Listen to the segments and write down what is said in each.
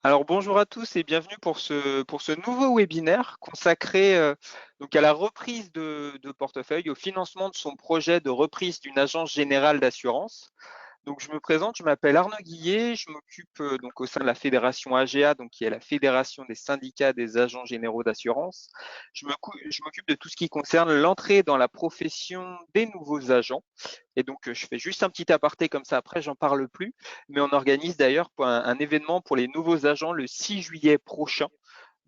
Alors bonjour à tous et bienvenue pour ce nouveau webinaire consacré donc à la reprise de portefeuille, au financement de son projet de reprise d'une agence générale d'assurance. Donc je me présente, je m'appelle Arnaud Guillet, je m'occupe donc au sein de la fédération AGA, donc qui est la fédération des syndicats des agents généraux d'assurance. Je m'occupe de tout ce qui concerne l'entrée dans la profession des nouveaux agents. Et donc je fais juste un petit aparté comme ça, après j'en parle plus, mais on organise d'ailleurs un événement pour les nouveaux agents le 6 juillet prochain.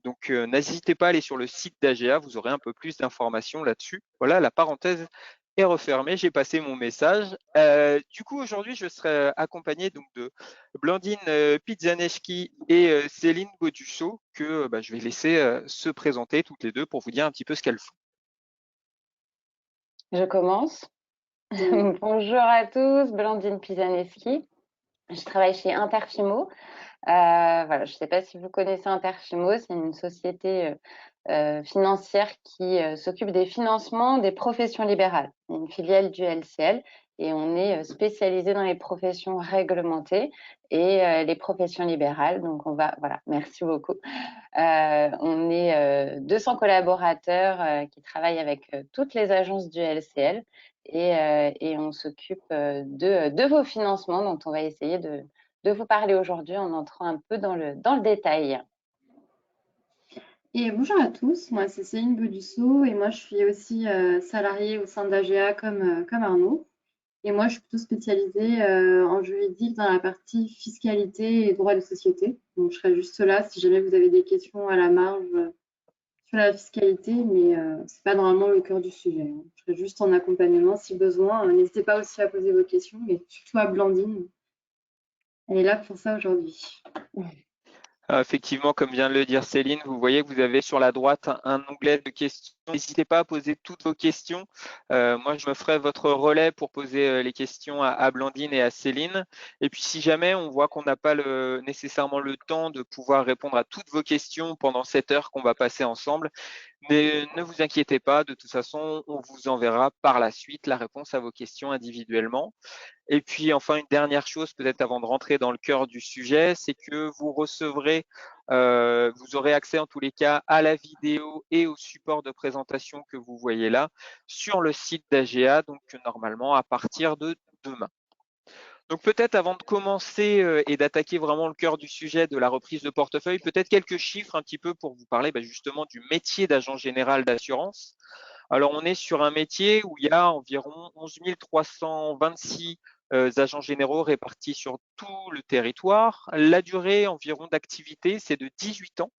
Donc, n'hésitez pas à aller sur le site d'AGA, vous aurez un peu plus d'informations là-dessus. Voilà, la parenthèse est refermée, j'ai passé mon message. Du coup, aujourd'hui, je serai accompagné donc de Blandine Pizzaneschi et Céline Baudusseau, que je vais laisser se présenter toutes les deux pour vous dire un petit peu ce qu'elles font. Je commence. Bonjour à tous, Blandine Pisaneski. Je travaille chez Interfimo. Voilà, je ne sais pas si vous connaissez Interfimo, c'est une société financière qui s'occupe des financements des professions libérales, une filiale du LCL, et on est spécialisé dans les professions réglementées et les professions libérales. Donc voilà, merci beaucoup. On est 200 collaborateurs qui travaillent avec toutes les agences du LCL et on s'occupe de vos financements dont on va essayer de vous parler aujourd'hui en entrant un peu dans le détail. Et bonjour à tous, moi c'est Céline Baudusseau et moi je suis aussi salariée au sein d'AGA comme Arnaud. Et moi je suis plutôt spécialisée en juridique dans la partie fiscalité et droit de société. Donc je serai juste là si jamais vous avez des questions à la marge sur la fiscalité, mais c'est pas normalement le cœur du sujet, hein. Je serai juste en accompagnement si besoin. N'hésitez pas aussi à poser vos questions, mais surtout à Blandine. Elle est là pour ça aujourd'hui. Effectivement, comme vient de le dire Céline, vous voyez que vous avez sur la droite un onglet de questions. N'hésitez pas à poser toutes vos questions. Moi, je me ferai votre relais pour poser les questions à Blandine et à Céline. Et puis, si jamais on voit qu'on n'a pas nécessairement le temps de pouvoir répondre à toutes vos questions pendant cette heure qu'on va passer ensemble, ne vous inquiétez pas. De toute façon, on vous enverra par la suite la réponse à vos questions individuellement. Et puis enfin, une dernière chose, peut-être avant de rentrer dans le cœur du sujet, c'est que vous recevrez, vous aurez accès en tous les cas à la vidéo et au support de présentation que vous voyez là sur le site d'AGA, donc normalement à partir de demain. Donc peut-être avant de commencer et d'attaquer vraiment le cœur du sujet de la reprise de portefeuille, peut-être quelques chiffres un petit peu pour vous parler justement du métier d'agent général d'assurance. Alors, on est sur un métier où il y a environ 11 326 agents généraux répartis sur tout le territoire. La durée environ d'activité, c'est de 18 ans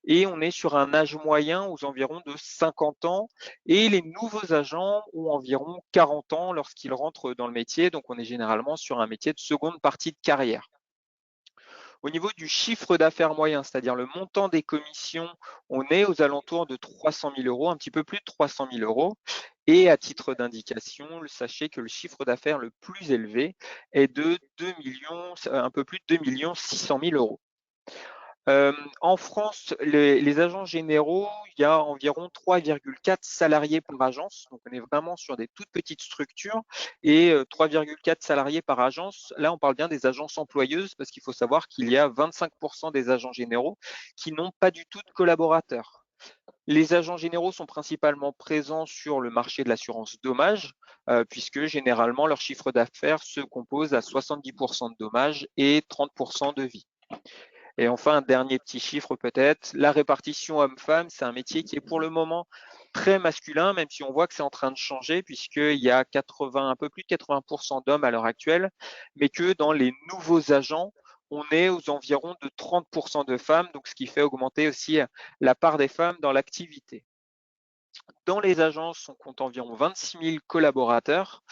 et on est sur un âge moyen aux environs de 50 ans et les nouveaux agents ont environ 40 ans lorsqu'ils rentrent dans le métier. Donc, on est généralement sur un métier de seconde partie de carrière. Au niveau du chiffre d'affaires moyen, c'est-à-dire le montant des commissions, on est aux alentours de 300 000 euros, un petit peu plus de 300 000 euros. Et à titre d'indication, sachez que le chiffre d'affaires le plus élevé est de 2 millions, un peu plus de 2 600 000 euros. En France, les agents généraux, il y a environ 3,4 salariés par agence. Donc, on est vraiment sur des toutes petites structures et 3,4 salariés par agence. Là, on parle bien des agences employeuses parce qu'il faut savoir qu'il y a 25% des agents généraux qui n'ont pas du tout de collaborateurs. Les agents généraux sont principalement présents sur le marché de l'assurance dommage, puisque généralement leur chiffre d'affaires se compose à 70% de dommages et 30% de vie. Et enfin, un dernier petit chiffre peut-être, la répartition homme-femme, c'est un métier qui est pour le moment très masculin, même si on voit que c'est en train de changer, puisqu'il y a un peu plus de 80% d'hommes à l'heure actuelle, mais que dans les nouveaux agents, on est aux environs de 30% de femmes, donc ce qui fait augmenter aussi la part des femmes dans l'activité. Dans les agences, on compte environ 26 000 collaborateurs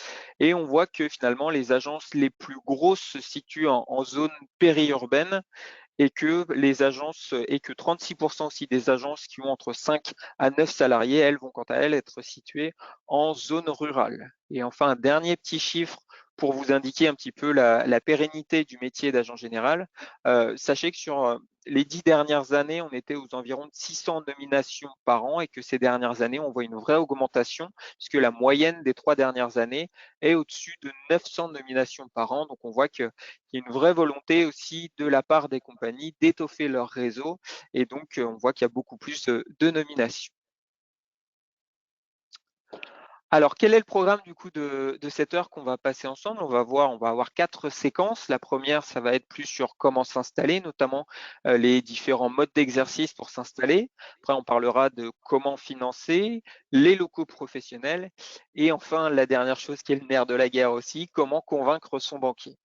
et on voit que finalement les agences les plus grosses se situent en zone périurbaine et que les agences et que 36% aussi des agences qui ont entre 5 à 9 salariés, elles vont quant à elles être situées en zone rurale. Et enfin, un dernier petit chiffre pour vous indiquer un petit peu la pérennité du métier d'agent général. Sachez que sur les 10 dernières années, on était aux environs de 600 nominations par an et que ces dernières années, on voit une vraie augmentation puisque la moyenne des 3 dernières années est au-dessus de 900 nominations par an. Donc, on voit qu'il y a une vraie volonté aussi de la part des compagnies d'étoffer leur réseau et donc on voit qu'il y a beaucoup plus de nominations. Alors, quel est le programme du coup de cette heure qu'on va passer ensemble? On va avoir 4 séquences. La première, ça va être plus sur comment s'installer, notamment les différents modes d'exercice pour s'installer. Après, on parlera de comment financer, les locaux professionnels et enfin, la dernière chose qui est le nerf de la guerre aussi, comment convaincre son banquier.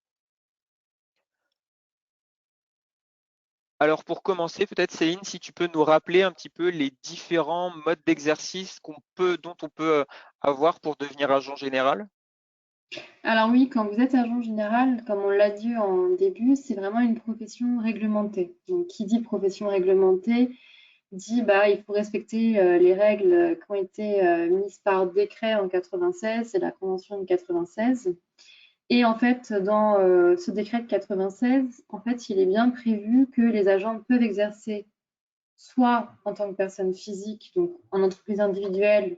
Alors pour commencer, peut-être Céline, si tu peux nous rappeler un petit peu les différents modes d'exercice dont on peut avoir pour devenir agent général? Alors oui, quand vous êtes agent général, comme on l'a dit en début, c'est vraiment une profession réglementée. Donc, qui dit profession réglementée dit il faut respecter les règles qui ont été mises par décret en 96, c'est la Convention de 96. Et en fait, dans ce décret de 96, en fait, il est bien prévu que les agents peuvent exercer soit en tant que personne physique, donc en entreprise individuelle,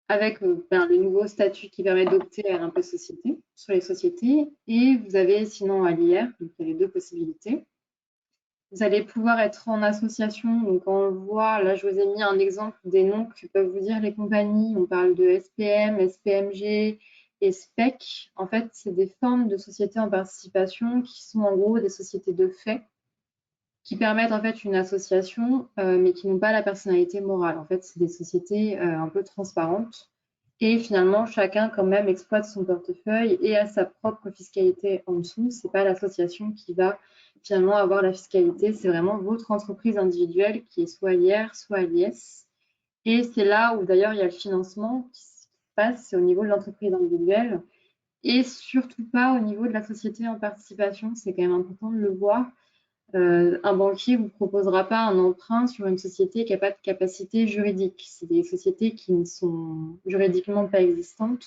avec le nouveau statut qui permet d'opter à l'impôt société sur les sociétés. Et vous avez sinon à l'IR, donc il y a les deux possibilités. Vous allez pouvoir être en association. Donc on voit, là je vous ai mis un exemple des noms que peuvent vous dire les compagnies. On parle de SPM, SPMG et SPEC. En fait, c'est des formes de sociétés en participation qui sont en gros des sociétés de fait qui permettent en fait une association, mais qui n'ont pas la personnalité morale. En fait, c'est des sociétés un peu transparentes. Et finalement, chacun quand même exploite son portefeuille et a sa propre fiscalité en dessous. C'est pas l'association qui va finalement avoir la fiscalité, c'est vraiment votre entreprise individuelle qui est soit à l'IR, soit à l'IS. Et c'est là où d'ailleurs il y a le financement qui se passe, c'est au niveau de l'entreprise individuelle et surtout pas au niveau de la société en participation. C'est quand même important de le voir. Un banquier ne vous proposera pas un emprunt sur une société qui n'a pas de capacité juridique. C'est des sociétés qui ne sont juridiquement pas existantes,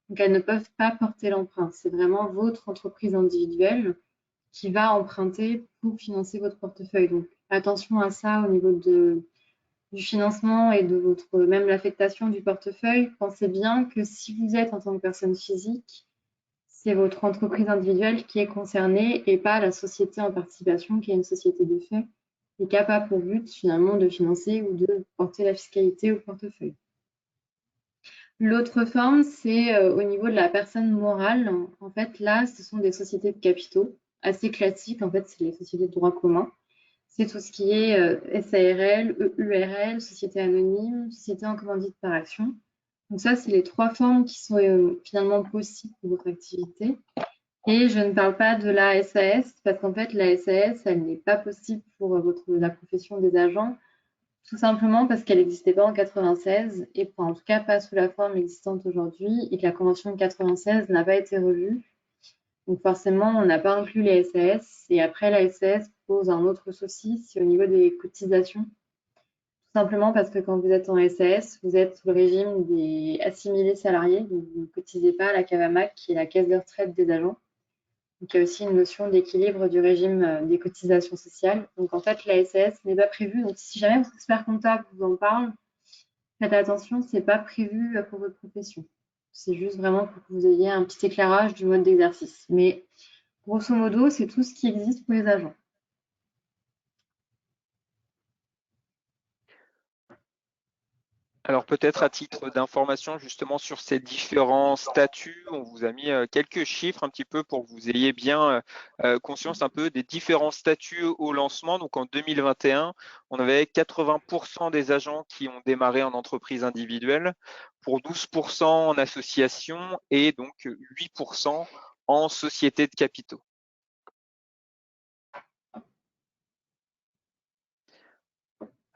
donc elles ne peuvent pas porter l'emprunt. C'est vraiment votre entreprise individuelle qui va emprunter pour financer votre portefeuille. Donc attention à ça au niveau du financement et de même l'affectation du portefeuille. Pensez bien que si vous êtes en tant que personne physique, c'est votre entreprise individuelle qui est concernée et pas la société en participation qui est une société de fait et qui n'a pas pour but finalement de financer ou de porter la fiscalité au portefeuille. L'autre forme, c'est au niveau de la personne morale. En fait, là, ce sont des sociétés de capitaux assez classiques. En fait, c'est les sociétés de droit commun. C'est tout ce qui est SARL, EURL, société anonyme, société en commandite par action. Donc ça, c'est les 3 formes qui sont finalement possibles pour votre activité. Et je ne parle pas de la SAS, parce qu'en fait, la SAS, elle n'est pas possible pour la profession des agents, tout simplement parce qu'elle n'existait pas en 96, et en tout cas pas sous la forme existante aujourd'hui, et que la convention de 96 n'a pas été revue. Donc forcément, on n'a pas inclus les SAS, et après, la SAS pose un autre souci, c'est au niveau des cotisations. Tout simplement parce que quand vous êtes en SAS, vous êtes sous le régime des assimilés salariés, donc vous ne cotisez pas à la CAVAMAC, qui est la caisse de retraite des agents. Donc, il y a aussi une notion d'équilibre du régime des cotisations sociales. Donc, en fait, la SAS n'est pas prévue. Donc, si jamais votre expert comptable vous en parle, faites attention, ce n'est pas prévu pour votre profession. C'est juste vraiment pour que vous ayez un petit éclairage du mode d'exercice. Mais grosso modo, c'est tout ce qui existe pour les agents. Alors peut-être à titre d'information justement sur ces différents statuts, on vous a mis quelques chiffres un petit peu pour que vous ayez bien conscience un peu des différents statuts au lancement. Donc en 2021, on avait 80% des agents qui ont démarré en entreprise individuelle, pour 12% en association et donc 8% en société de capitaux.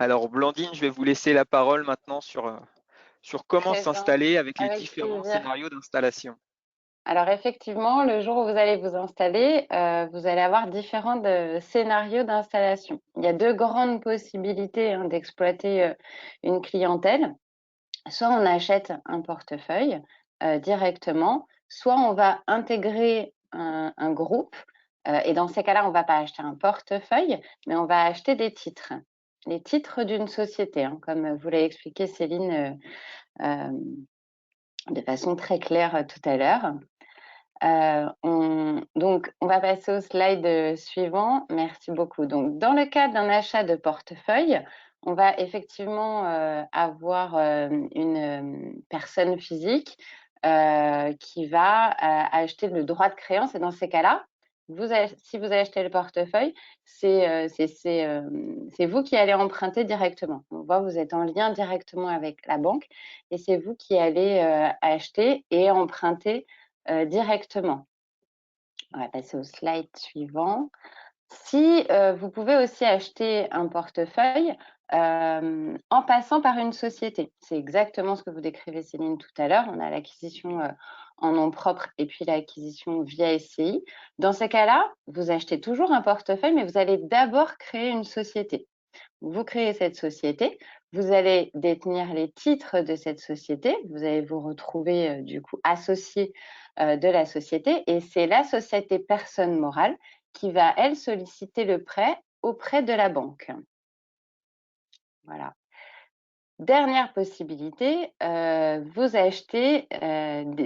Alors Blandine, je vais vous laisser la parole maintenant sur comment s'installer avec les différents scénarios d'installation. Alors effectivement, le jour où vous allez vous installer, vous allez avoir différents scénarios d'installation. Il y a 2 grandes possibilités d'exploiter une clientèle. Soit on achète un portefeuille directement, soit on va intégrer un groupe, et dans ces cas-là, on ne va pas acheter un portefeuille, mais on va acheter des titres. Les titres d'une société, hein, comme vous l'avez expliqué, Céline, de façon très claire tout à l'heure. Donc, on va passer au slide suivant. Merci beaucoup. Donc, dans le cas d'un achat de portefeuille, on va effectivement avoir une personne physique qui va acheter le droit de créance. Et dans ces cas-là, si vous achetez le portefeuille, c'est vous qui allez emprunter directement. On voit, vous êtes en lien directement avec la banque et c'est vous qui allez acheter et emprunter directement. On va passer au slide suivant. Si vous pouvez aussi acheter un portefeuille en passant par une société. C'est exactement ce que vous décrivez, Céline, tout à l'heure. On a l'acquisition en nom propre et puis l'acquisition via SCI. Dans ces cas-là, vous achetez toujours un portefeuille, mais vous allez d'abord créer une société. Vous créez cette société, vous allez détenir les titres de cette société, vous allez vous retrouver du coup associé de la société et c'est la société personne morale qui va, elle, solliciter le prêt auprès de la banque. Voilà. Dernière possibilité, vous achetez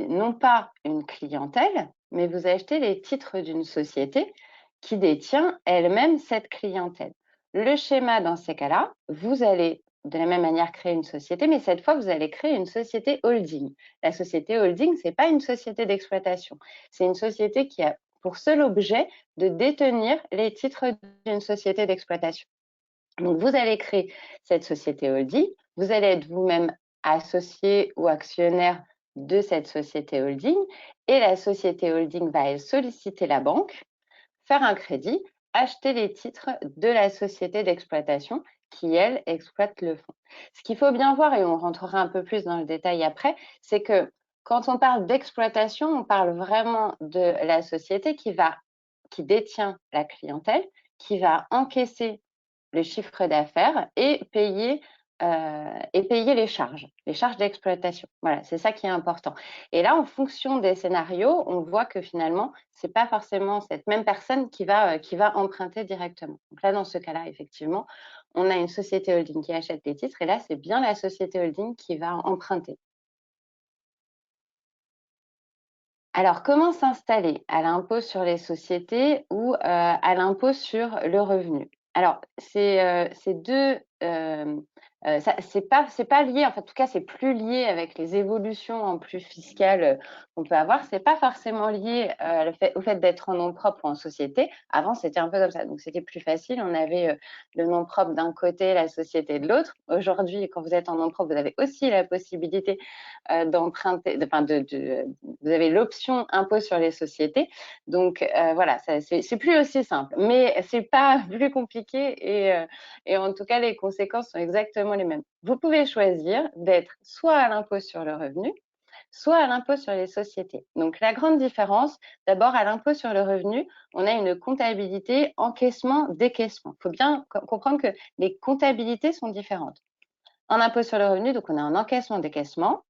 non pas une clientèle, mais vous achetez les titres d'une société qui détient elle-même cette clientèle. Le schéma dans ces cas-là, vous allez de la même manière créer une société, mais cette fois, vous allez créer une société holding. La société holding, ce n'est pas une société d'exploitation. C'est une société qui a pour seul objet de détenir les titres d'une société d'exploitation. Donc, vous allez créer cette société holding. Vous allez être vous-même associé ou actionnaire de cette société holding et la société holding va solliciter la banque, faire un crédit, acheter les titres de la société d'exploitation qui, elle, exploite le fonds. Ce qu'il faut bien voir, et on rentrera un peu plus dans le détail après, c'est que quand on parle d'exploitation, on parle vraiment de la société qui détient la clientèle, qui va encaisser le chiffre d'affaires et payer les charges d'exploitation. Voilà, c'est ça qui est important. Et là, en fonction des scénarios, on voit que finalement, c'est pas forcément cette même personne qui va emprunter directement. Donc là, dans ce cas-là, effectivement, on a une société holding qui achète des titres et là, c'est bien la société holding qui va emprunter. Alors, comment s'installer à l'impôt sur les sociétés ou à l'impôt sur le revenu? Alors, c'est deux, c'est pas lié, enfin, en tout cas, c'est plus lié avec les évolutions en plus fiscales qu'on peut avoir. C'est pas forcément lié au fait d'être en nom propre ou en société. Avant, c'était un peu comme ça, donc c'était plus facile. On avait le nom propre d'un côté, la société de l'autre. Aujourd'hui, quand vous êtes en nom propre, vous avez aussi la possibilité d'emprunter, vous avez l'option impôt sur les sociétés. Donc voilà, c'est plus aussi simple, mais c'est pas plus compliqué et en tout cas les conséquences sont exactement les mêmes. Vous pouvez choisir d'être soit à l'impôt sur le revenu, soit à l'impôt sur les sociétés. Donc la grande différence, d'abord à l'impôt sur le revenu, on a une comptabilité encaissement-décaissement. Il faut bien comprendre que les comptabilités sont différentes. En impôt sur le revenu, donc on a un encaissement-décaissement.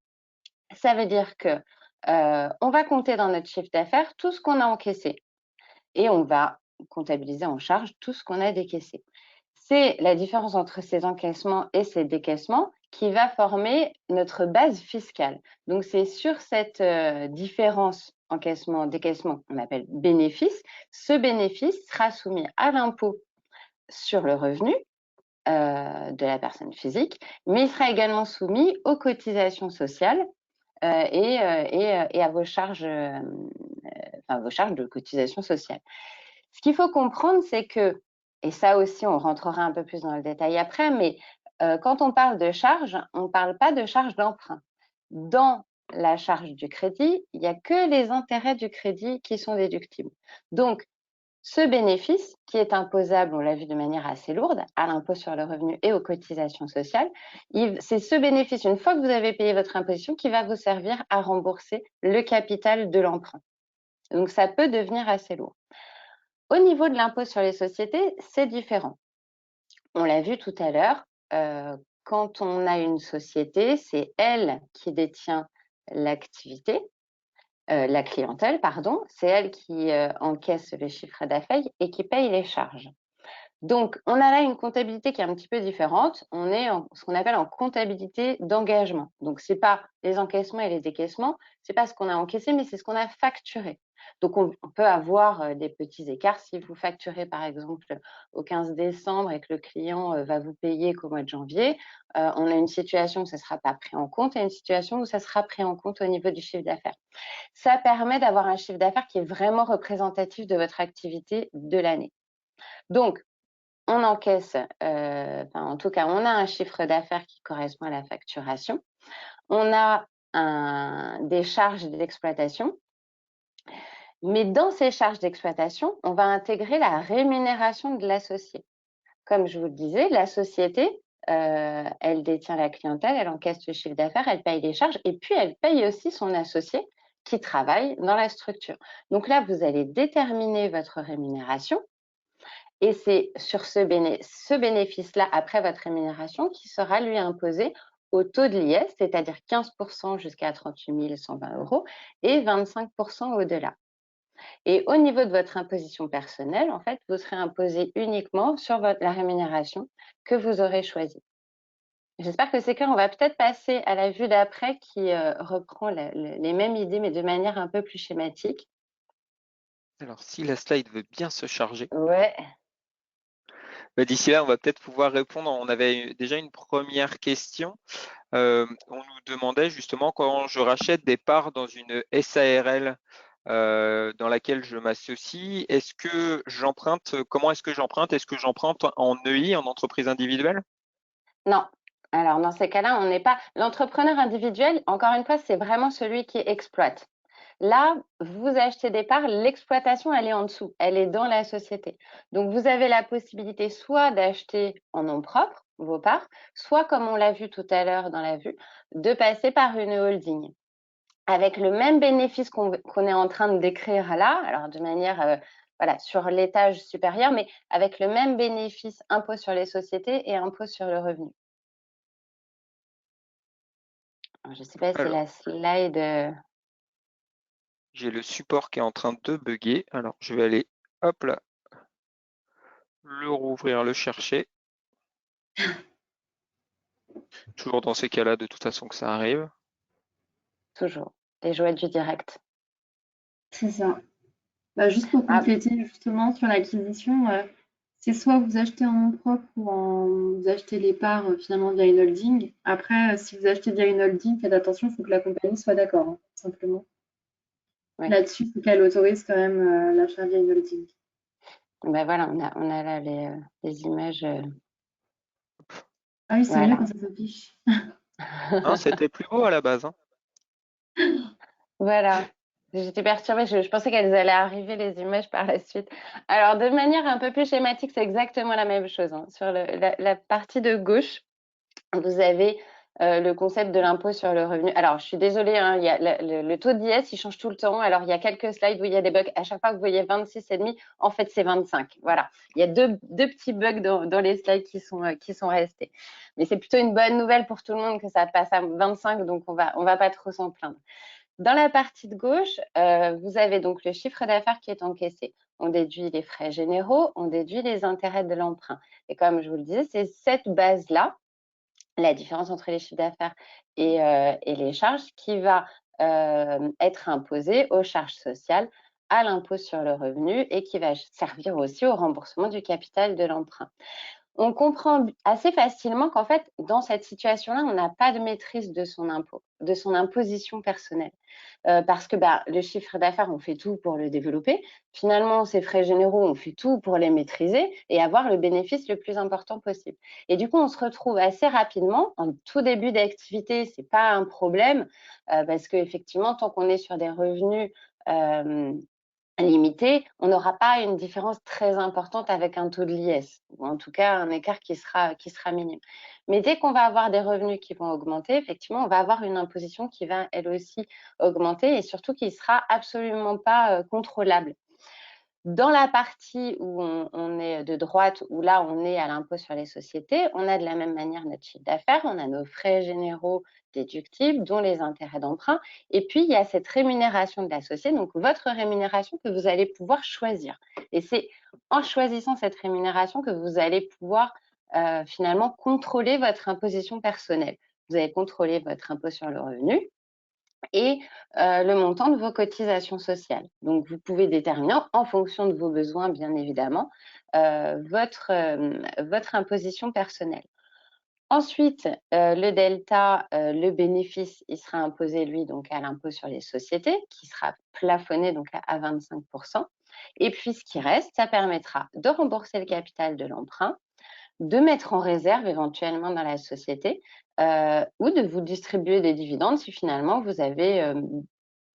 Ça veut dire que on va compter dans notre chiffre d'affaires tout ce qu'on a encaissé et on va comptabiliser en charge tout ce qu'on a décaissé. C'est la différence entre ces encaissements et ces décaissements qui va former notre base fiscale. Donc, c'est sur cette différence encaissement-décaissement qu'on appelle bénéfice. Ce bénéfice sera soumis à l'impôt sur le revenu de la personne physique, mais il sera également soumis aux cotisations sociales et à vos charges de cotisation sociale. Ce qu'il faut comprendre, c'est que, et ça aussi, on rentrera un peu plus dans le détail après, mais quand on parle de charges, on ne parle pas de charges d'emprunt. Dans la charge du crédit, il n'y a que les intérêts du crédit qui sont déductibles. Donc, ce bénéfice, qui est imposable, on l'a vu de manière assez lourde, à l'impôt sur le revenu et aux cotisations sociales, c'est ce bénéfice, une fois que vous avez payé votre imposition, qui va vous servir à rembourser le capital de l'emprunt. Donc, ça peut devenir assez lourd. Au niveau de l'impôt sur les sociétés, c'est différent. On l'a vu tout à l'heure, quand on a une société, c'est elle qui détient l'activité la clientèle, pardon, c'est elle qui encaisse le chiffre d'affaires et qui paye les charges. Donc, on a là une comptabilité qui est un petit peu différente. On est en ce qu'on appelle en comptabilité d'engagement. Donc, c'est pas les encaissements et les décaissements, c'est pas ce qu'on a encaissé, mais c'est ce qu'on a facturé. Donc, on peut avoir des petits écarts. Si vous facturez, par exemple, au 15 décembre et que le client va vous payer qu'au mois de janvier, on a une situation où ça ne sera pas pris en compte et une situation où ça sera pris en compte au niveau du chiffre d'affaires. Ça permet d'avoir un chiffre d'affaires qui est vraiment représentatif de votre activité de l'année. Donc, on encaisse, en tout cas, on a un chiffre d'affaires qui correspond à la facturation. On a des charges d'exploitation. Mais dans ces charges d'exploitation, on va intégrer la rémunération de l'associé. Comme je vous le disais, la société, elle détient la clientèle, elle encaisse le chiffre d'affaires, elle paye les charges et puis elle paye aussi son associé qui travaille dans la structure. Donc là, vous allez déterminer votre rémunération. Et c'est sur ce bénéfice-là, après votre rémunération, qui sera lui imposé au taux de l'IS, c'est-à-dire 15% jusqu'à 38 120 € et 25% au-delà. Et au niveau de votre imposition personnelle, en fait, vous serez imposé uniquement sur la rémunération que vous aurez choisie. J'espère que c'est clair. On va peut-être passer à la vue d'après qui reprend les mêmes idées, mais de manière un peu plus schématique. Alors, si la slide veut bien se charger. Ouais. D'ici là, on va peut-être pouvoir répondre. On avait déjà une première question. On nous demandait justement quand je rachète des parts dans une SARL dans laquelle je m'associe, est-ce que j'emprunte, comment est-ce que j'emprunte? Est-ce que j'emprunte en EI, en entreprise individuelle? Non. Alors, dans ces cas-là, on n'est pas… L'entrepreneur individuel, encore une fois, c'est vraiment celui qui exploite. Là, vous achetez des parts, l'exploitation, elle est en dessous, elle est dans la société. Donc, vous avez la possibilité soit d'acheter en nom propre vos parts, soit, comme on l'a vu tout à l'heure dans la vue, de passer par une holding. Avec le même bénéfice qu'on est en train de décrire là, alors de manière voilà, sur l'étage supérieur, mais avec le même bénéfice impôt sur les sociétés et impôt sur le revenu. Alors, je ne sais pas si la slide… J'ai le support qui est en train de bugger. Alors, je vais aller, hop là, le rouvrir, le chercher. Toujours dans ces cas-là, de toute façon, que ça arrive. Toujours, les joies du direct. C'est ça. Juste pour compléter justement sur l'acquisition, c'est soit vous achetez en nom propre ou vous achetez les parts finalement via une holding. Après, si vous achetez via une holding, faites attention, il faut que la compagnie soit d'accord, hein, tout simplement. Oui. Là-dessus, il faut qu'elle autorise quand même l'achat via une holding. Ben voilà, on a là les images. Ah oui, c'est voilà. mieux quand ça s'affiche. Hein, c'était plus beau à la base. Hein. Voilà. J'étais perturbée, je pensais qu'elles allaient arriver les images par la suite. Alors, de manière un peu plus schématique, c'est exactement la même chose. Hein. Sur la partie de gauche, vous avez le concept de l'impôt sur le revenu. Alors, je suis désolée, hein, il y a le taux d'IS, il change tout le temps. Alors, il y a quelques slides où il y a des bugs. À chaque fois que vous voyez 26,5, en fait, c'est 25. Voilà. Il y a deux petits bugs dans les slides qui sont restés. Mais c'est plutôt une bonne nouvelle pour tout le monde que ça passe à 25, donc on va pas trop s'en plaindre. Dans la partie de gauche, vous avez donc le chiffre d'affaires qui est encaissé. On déduit les frais généraux, on déduit les intérêts de l'emprunt. Et comme je vous le disais, c'est cette base-là, la différence entre les chiffres d'affaires et les charges, qui va être imposée aux charges sociales, à l'impôt sur le revenu et qui va servir aussi au remboursement du capital de l'emprunt. On comprend assez facilement qu'en fait, dans cette situation-là, on n'a pas de maîtrise de son impôt, de son imposition personnelle. Parce que le chiffre d'affaires, on fait tout pour le développer. Finalement, ces frais généraux, on fait tout pour les maîtriser et avoir le bénéfice le plus important possible. Et du coup, on se retrouve assez rapidement, en tout début d'activité, ce n'est pas un problème, parce qu'effectivement, tant qu'on est sur des revenus limité, on n'aura pas une différence très importante avec un taux de l'IS, ou en tout cas un écart qui sera minime. Mais dès qu'on va avoir des revenus qui vont augmenter, effectivement, on va avoir une imposition qui va elle aussi augmenter et surtout qui ne sera absolument pas contrôlable. Dans la partie où on est de droite, où là on est à l'impôt sur les sociétés, on a de la même manière notre chiffre d'affaires, on a nos frais généraux déductibles, dont les intérêts d'emprunt. Et puis, il y a cette rémunération de l'associé, donc votre rémunération que vous allez pouvoir choisir. Et c'est en choisissant cette rémunération que vous allez pouvoir finalement contrôler votre imposition personnelle. Vous allez contrôler votre impôt sur le revenu et le montant de vos cotisations sociales. Donc, vous pouvez déterminer, en fonction de vos besoins, bien évidemment, votre imposition personnelle. Ensuite, le delta, le bénéfice, il sera imposé, lui, donc à l'impôt sur les sociétés, qui sera plafonné donc à 25%. Et puis, ce qui reste, ça permettra de rembourser le capital de l'emprunt, de mettre en réserve éventuellement dans la société ou de vous distribuer des dividendes si finalement vous avez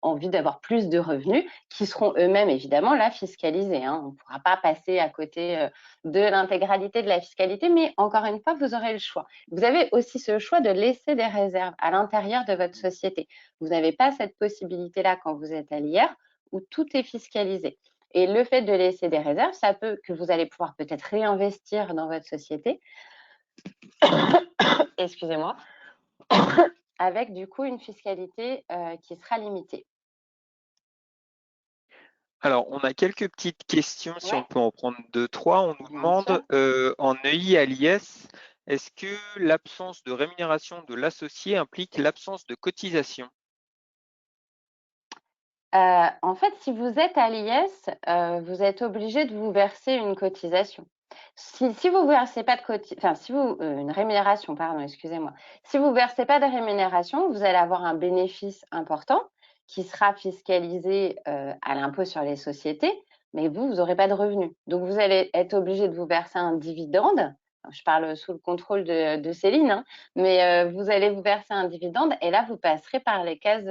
envie d'avoir plus de revenus qui seront eux-mêmes évidemment là fiscalisés. Hein. On ne pourra pas passer à côté de l'intégralité de la fiscalité, mais encore une fois, vous aurez le choix. Vous avez aussi ce choix de laisser des réserves à l'intérieur de votre société. Vous n'avez pas cette possibilité-là quand vous êtes à l'IR où tout est fiscalisé. Et le fait de laisser des réserves, ça peut que vous allez pouvoir peut-être réinvestir dans votre société. Excusez-moi. Avec du coup une fiscalité qui sera limitée. Alors, on a quelques petites questions, si on peut en prendre 2-3. On nous Bien sûr. demande, en EI à l'IS, est-ce que l'absence de rémunération de l'associé implique l'absence de cotisation? En fait, si vous êtes à l'IS, vous êtes obligé de vous verser une cotisation. Si vous versez pas de une rémunération, pardon, excusez-moi. Si vous versez pas de rémunération, vous allez avoir un bénéfice important qui sera fiscalisé à l'impôt sur les sociétés, mais vous n'aurez pas de revenus. Donc, vous allez être obligé de vous verser un dividende. Je parle sous le contrôle de Céline, hein, mais vous allez vous verser un dividende et là, vous passerez par les cases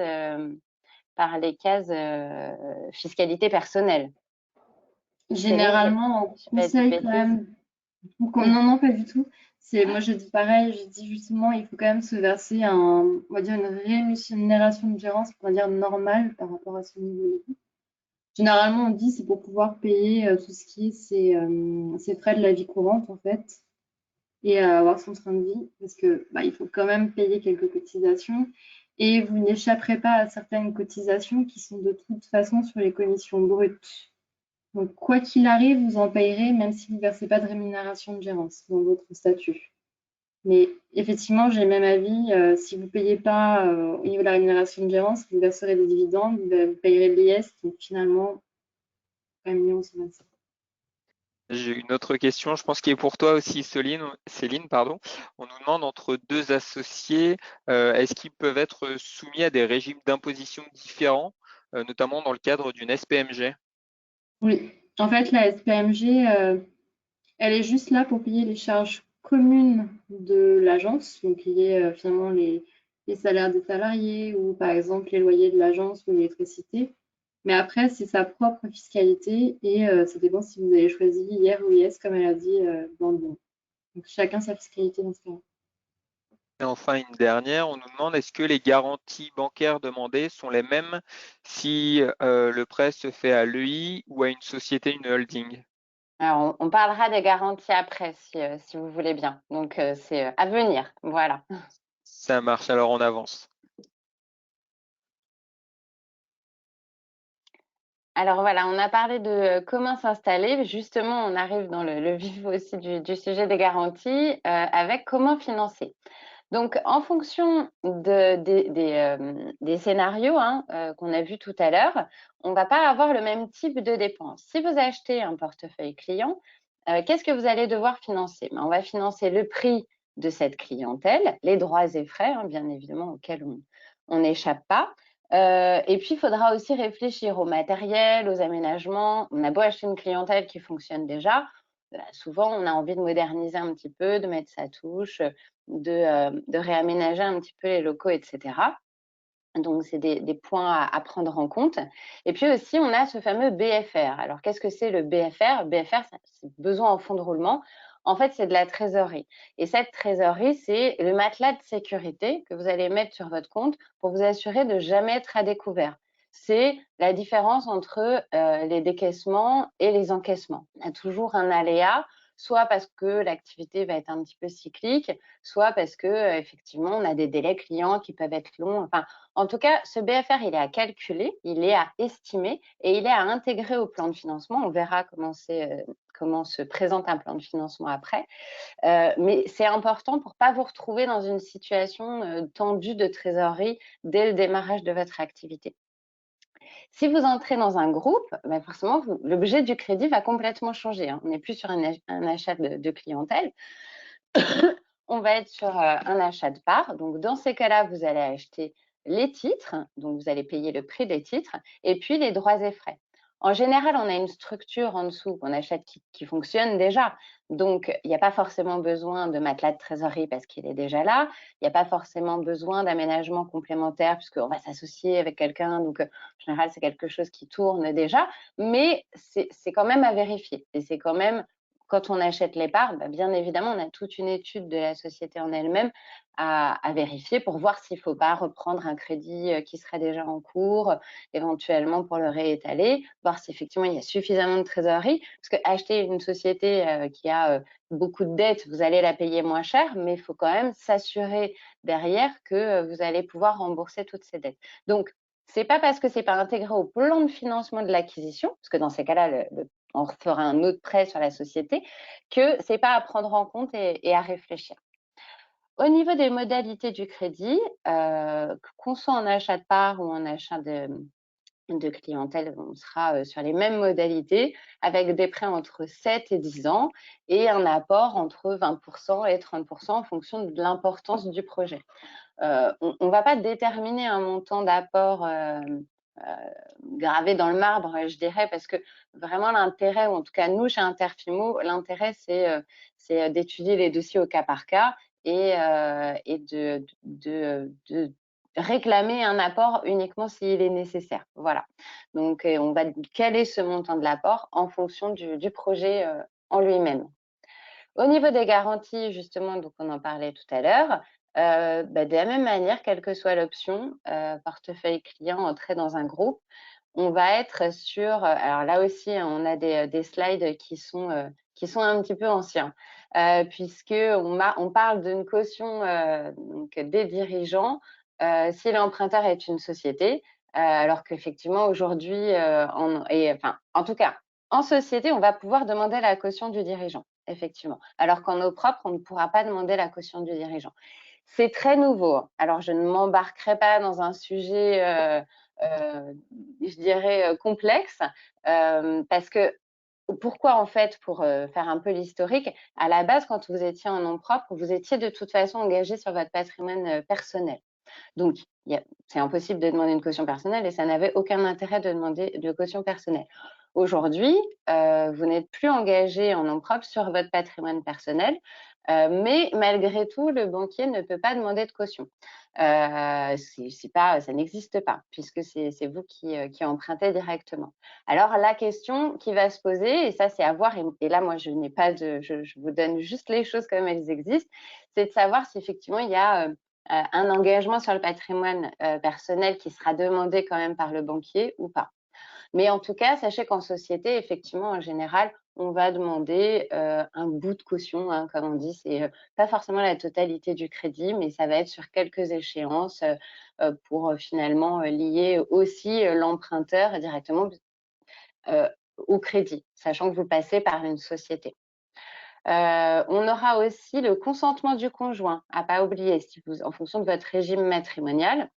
fiscalité personnelle. Généralement, on conseille quand même. Non, pas du tout. Moi, je dis pareil, je dis justement, il faut quand même se verser on va dire une rémunération de gérance, on va dire normale par rapport à son niveau de vie. Généralement, on dit c'est pour pouvoir payer tout ce qui est ses frais de la vie courante, en fait, et avoir son train de vie, parce que il faut quand même payer quelques cotisations, et vous n'échapperez pas à certaines cotisations qui sont de toute façon sur les commissions brutes. Donc, quoi qu'il arrive, vous en payerez, même si vous ne versez pas de rémunération de gérance dans votre statut. Mais effectivement, j'ai le même avis. Si vous ne payez pas au niveau de la rémunération de gérance, vous verserez des dividendes, vous payerez de l'IS, donc finalement, 1 125 000. J'ai une autre question, je pense qu'il est pour toi aussi, Céline. On nous demande entre deux associés, est-ce qu'ils peuvent être soumis à des régimes d'imposition différents, notamment dans le cadre d'une SPMG? Oui, en fait, la SPMG, elle est juste là pour payer les charges communes de l'agence, donc liées finalement les salaires des salariés ou par exemple les loyers de l'agence ou l'électricité. Mais après, c'est sa propre fiscalité et ça dépend si vous avez choisi IR ou IS, comme elle a dit dans le bon. Donc chacun sa fiscalité dans ce cas-là. Et enfin, une dernière, on nous demande est-ce que les garanties bancaires demandées sont les mêmes si le prêt se fait à l'EI ou à une société, une holding? Alors, on parlera des garanties après, si vous voulez bien. Donc, c'est à venir. Voilà. Ça marche, alors on avance. Alors voilà, on a parlé de comment s'installer. Justement, on arrive dans le vif aussi du sujet des garanties avec comment financer. Donc, en fonction des scénarios qu'on a vus tout à l'heure, on ne va pas avoir le même type de dépenses. Si vous achetez un portefeuille client, qu'est-ce que vous allez devoir financer? On va financer le prix de cette clientèle, les droits et frais, bien évidemment, auxquels on n'échappe pas. Et puis, il faudra aussi réfléchir au matériel, aux aménagements. On a beau acheter une clientèle qui fonctionne déjà, souvent, on a envie de moderniser un petit peu, de mettre sa touche, de réaménager un petit peu les locaux, etc. Donc, c'est des points à prendre en compte. Et puis aussi, on a ce fameux BFR. Alors, qu'est-ce que c'est le BFR? BFR, c'est besoin en fonds de roulement. En fait, c'est de la trésorerie. Et cette trésorerie, c'est le matelas de sécurité que vous allez mettre sur votre compte pour vous assurer de ne jamais être à découvert. C'est la différence entre les décaissements et les encaissements. On a toujours un aléa soit parce que l'activité va être un petit peu cyclique, soit parce que effectivement, on a des délais clients qui peuvent être longs. Enfin, en tout cas, ce BFR, il est à calculer, il est à estimer et il est à intégrer au plan de financement. On verra comment se présente un plan de financement après. Mais c'est important pour pas vous retrouver dans une situation tendue de trésorerie dès le démarrage de votre activité. Si vous entrez dans un groupe, ben forcément, l'objet du crédit va complètement changer. Hein. On n'est plus sur un achat de clientèle. On va être sur un achat de parts. Donc, dans ces cas-là, vous allez acheter les titres. Donc, vous allez payer le prix des titres et puis les droits et frais. En général, on a une structure en dessous qu'on achète qui fonctionne déjà. Donc, il n'y a pas forcément besoin de matelas de trésorerie parce qu'il est déjà là. Il n'y a pas forcément besoin d'aménagement complémentaire puisqu'on va s'associer avec quelqu'un. Donc, en général, c'est quelque chose qui tourne déjà. Mais c'est quand même à vérifier. Et c'est quand même, quand on achète les parts, bah, bien évidemment, on a toute une étude de la société en elle-même à vérifier pour voir s'il ne faut pas reprendre un crédit qui serait déjà en cours, éventuellement pour le réétaler, voir si effectivement il y a suffisamment de trésorerie. Parce que acheter une société qui a beaucoup de dettes, vous allez la payer moins cher, mais il faut quand même s'assurer derrière que vous allez pouvoir rembourser toutes ces dettes. Donc, c'est pas parce que c'est pas intégré au plan de financement de l'acquisition, parce que dans ces cas-là, on fera un autre prêt sur la société, que c'est pas à prendre en compte et à réfléchir. Au niveau des modalités du crédit, qu'on soit en achat de part ou en achat de clientèle, on sera sur les mêmes modalités avec des prêts entre 7 et 10 ans et un apport entre 20% et 30% en fonction de l'importance du projet. On ne va pas déterminer un montant d'apport gravé dans le marbre, je dirais, parce que vraiment l'intérêt, ou en tout cas nous chez Interfimo, l'intérêt c'est d'étudier les dossiers au cas par cas et de réclamer un apport uniquement s'il est nécessaire. Voilà. Donc on va caler ce montant de l'apport en fonction du projet en lui-même. Au niveau des garanties, justement, donc on en parlait tout à l'heure, de la même manière, quelle que soit l'option, portefeuille client, entrer dans un groupe, on va être sur, alors là aussi, hein, on a des slides qui sont un petit peu anciens, puisqu'on parle d'une caution donc des dirigeants si l'emprunteur est une société, alors qu'effectivement aujourd'hui, en tout cas, en société, on va pouvoir demander la caution du dirigeant, effectivement, alors qu'en eau propre, on ne pourra pas demander la caution du dirigeant. C'est très nouveau. Alors, je ne m'embarquerai pas dans un sujet, je dirais, complexe, parce que pourquoi, en fait, pour faire un peu l'historique, à la base, quand vous étiez en nom propre, vous étiez de toute façon engagé sur votre patrimoine personnel. Donc, c'est impossible de demander une caution personnelle et ça n'avait aucun intérêt de demander de caution personnelle. Aujourd'hui, vous n'êtes plus engagé en nom propre sur votre patrimoine personnel, mais malgré tout, le banquier ne peut pas demander de caution. Ça n'existe pas, puisque c'est vous qui empruntez directement. Alors, la question qui va se poser, et ça c'est à voir, et là moi je n'ai pas je vous donne juste les choses comme elles existent, c'est de savoir si effectivement il y a un engagement sur le patrimoine personnel qui sera demandé quand même par le banquier ou pas. Mais en tout cas, sachez qu'en société, effectivement, en général, on va demander un bout de caution, hein, comme on dit. C'est pas forcément la totalité du crédit, mais ça va être sur quelques échéances pour finalement lier aussi l'emprunteur directement au crédit, sachant que vous passez par une société. On aura aussi le consentement du conjoint, à pas oublier, en fonction de votre régime matrimonial.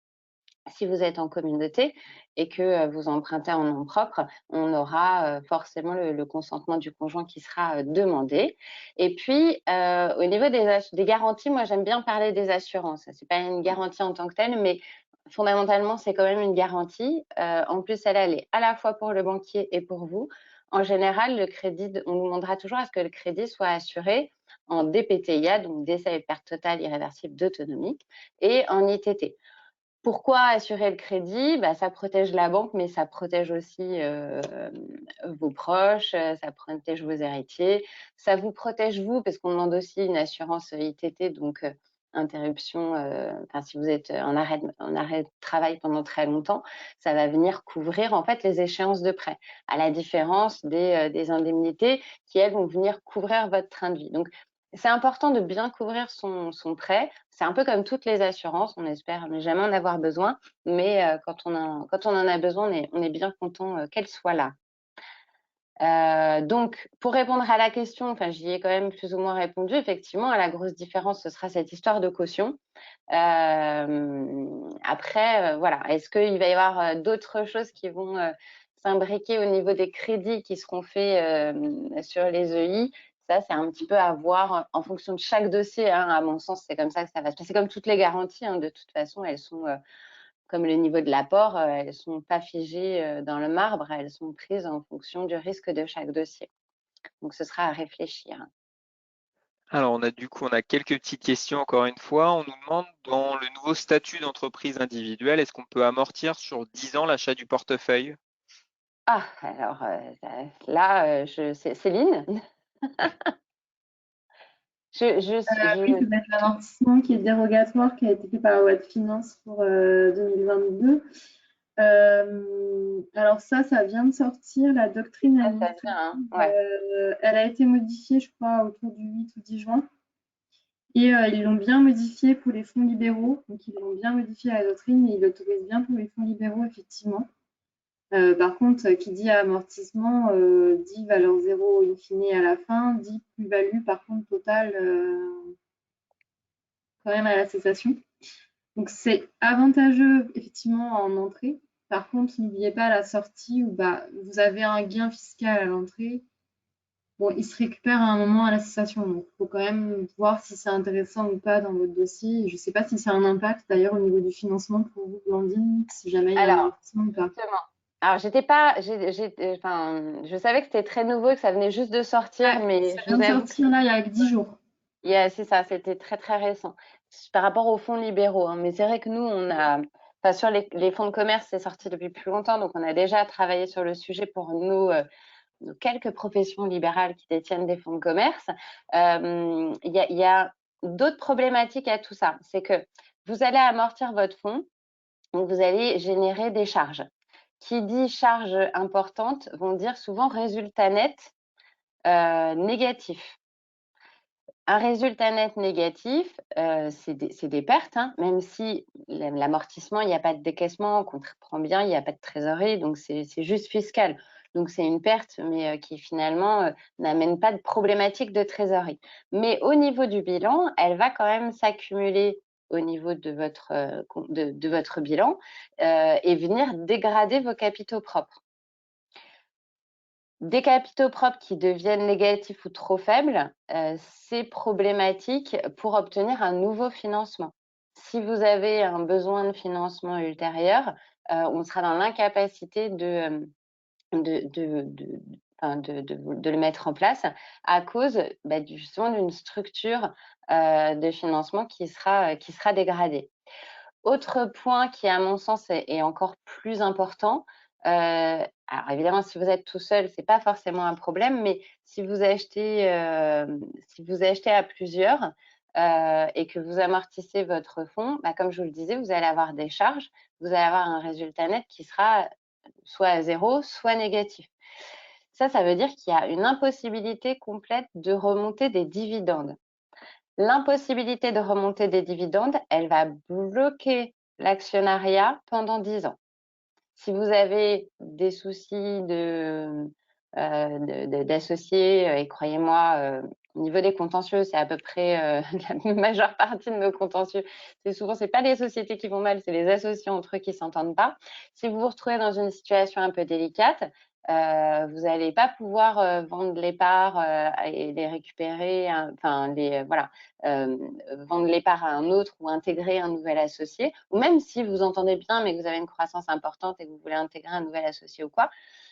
Si vous êtes en communauté et que vous empruntez en nom propre, on aura forcément le consentement du conjoint qui sera demandé. Et puis, au niveau des garanties, moi, j'aime bien parler des assurances. Ce n'est pas une garantie en tant que telle, mais fondamentalement, c'est quand même une garantie. En plus, elle est à la fois pour le banquier et pour vous. En général, le crédit, on nous demandera toujours à ce que le crédit soit assuré en DPTIA, donc décès et perte totale irréversible d'autonomie, et en ITT. Pourquoi assurer le crédit? Ça protège la banque, mais ça protège aussi vos proches, ça protège vos héritiers, ça vous protège vous, parce qu'on demande aussi une assurance ITT, donc interruption, si vous êtes en arrêt de travail pendant très longtemps, ça va venir couvrir en fait les échéances de prêt, à la différence des indemnités qui, elles, vont venir couvrir votre train de vie. Donc, c'est important de bien couvrir son prêt. C'est un peu comme toutes les assurances, on espère ne jamais en avoir besoin, mais quand on en a besoin, on est bien content qu'elle soit là. Donc, pour répondre à la question, j'y ai quand même plus ou moins répondu. Effectivement, la grosse différence, ce sera cette histoire de caution. Après, voilà, est-ce qu'il va y avoir d'autres choses qui vont s'imbriquer au niveau des crédits qui seront faits sur les EI? Ça, c'est un petit peu à voir en fonction de chaque dossier. Hein. À mon sens, c'est comme ça que ça va se passer. Comme toutes les garanties, hein, de toute façon, elles sont comme le niveau de l'apport, elles ne sont pas figées dans le marbre, elles sont prises en fonction du risque de chaque dossier. Donc, ce sera à réfléchir. Alors, on a quelques petites questions encore une fois. On nous demande, dans le nouveau statut d'entreprise individuelle, est-ce qu'on peut amortir sur 10 ans l'achat du portefeuille? Ah, alors là, c'est Céline. Oui, ça va être l'amortissement qui est dérogatoire, qui a été fait par la loi de finances pour 2022. Alors ça vient de sortir, la doctrine administrative. Ouais. Elle a été modifiée, je crois, autour du 8 ou 10 juin. Et ils l'ont bien modifiée pour les fonds libéraux. Donc, ils l'ont bien modifié à la doctrine et ils l'autorisent bien pour les fonds libéraux, effectivement. Par contre, qui dit amortissement, dit valeur zéro in fine à la fin, dit plus-value, par contre, totale quand même à la cessation. Donc, c'est avantageux, effectivement, en entrée. Par contre, n'oubliez pas à la sortie où vous avez un gain fiscal à l'entrée. Bon, il se récupère à un moment à la cessation. Donc, il faut quand même voir si c'est intéressant ou pas dans votre dossier. Je ne sais pas si ça a un impact d'ailleurs au niveau du financement pour vous, Blandine, si jamais il y a un investissement ou pas. Justement. Alors, je savais que c'était très nouveau, que ça venait juste de sortir, mais ça vient de sortir là il y a 10 jours. C'est ça, c'était très très récent par rapport aux fonds libéraux. Hein. Mais c'est vrai que nous, sur les fonds de commerce, c'est sorti depuis plus longtemps, donc on a déjà travaillé sur le sujet pour nos quelques professions libérales qui détiennent des fonds de commerce. Il y a d'autres problématiques à tout ça. C'est que vous allez amortir votre fonds, donc vous allez générer des charges. Qui dit charges importantes vont dire souvent résultat net négatif. Un résultat net négatif, c'est des pertes, hein, même si l'amortissement, il n'y a pas de décaissement, on comprend bien, il n'y a pas de trésorerie, donc c'est juste fiscal. Donc c'est une perte, mais qui finalement n'amène pas de problématique de trésorerie. Mais au niveau du bilan, elle va quand même s'accumuler au niveau de votre bilan et venir dégrader vos capitaux propres. Des capitaux propres qui deviennent négatifs ou trop faibles, c'est problématique pour obtenir un nouveau financement. Si vous avez un besoin de financement ultérieur, on sera dans l'incapacité de le mettre en place à cause justement d'une structure de financement qui sera dégradée. Autre point qui, à mon sens, est encore plus important, alors évidemment, si vous êtes tout seul, c'est pas forcément un problème, mais si vous achetez à plusieurs et que vous amortissez votre fonds, comme je vous le disais, vous allez avoir des charges, vous allez avoir un résultat net qui sera soit à zéro, soit négatif. Ça veut dire qu'il y a une impossibilité complète de remonter des dividendes. L'impossibilité de remonter des dividendes, elle va bloquer l'actionnariat pendant 10 ans. Si vous avez des soucis d'associés, et croyez-moi, au niveau des contentieux, c'est à peu près la majeure partie de nos contentieux. C'est pas les sociétés qui vont mal, c'est les associés entre eux qui s'entendent pas. Si vous vous retrouvez dans une situation un peu délicate, vous n'allez pas pouvoir vendre les parts et les récupérer, vendre les parts à un autre ou intégrer un nouvel associé, ou même si vous entendez bien mais que vous avez une croissance importante et que vous voulez intégrer un nouvel associé ou quoi,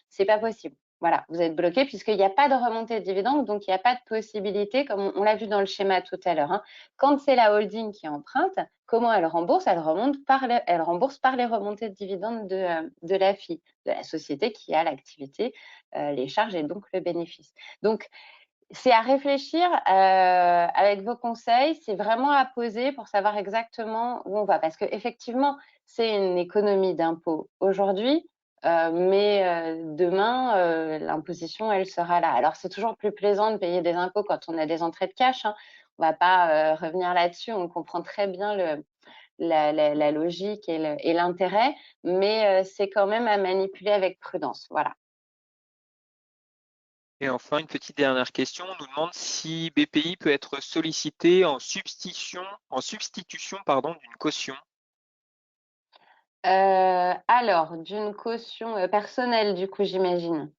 c'est pas possible. Voilà, vous êtes bloqué puisqu'il n'y a pas de remontée de dividendes, donc il n'y a pas de possibilité, comme on l'a vu dans le schéma tout à l'heure. Hein. Quand c'est la holding qui emprunte, comment elle rembourse? Elle rembourse par les remontées de dividendes de la FI, de la société qui a l'activité, les charges et donc le bénéfice. Donc, C'est à réfléchir avec vos conseils, c'est vraiment à poser pour savoir exactement où on va. Parce qu'effectivement, c'est une économie d'impôts aujourd'hui, mais demain, l'imposition, elle sera là. Alors, c'est toujours plus plaisant de payer des impôts quand on a des entrées de cash, hein. On ne va pas revenir là-dessus, on comprend très bien la logique et l'intérêt, mais c'est quand même à manipuler avec prudence. Voilà. Et enfin, une petite dernière question. On nous demande si BPI peut être sollicité en substitution, d'une caution. Alors, d'une caution personnelle, du coup, j'imagine.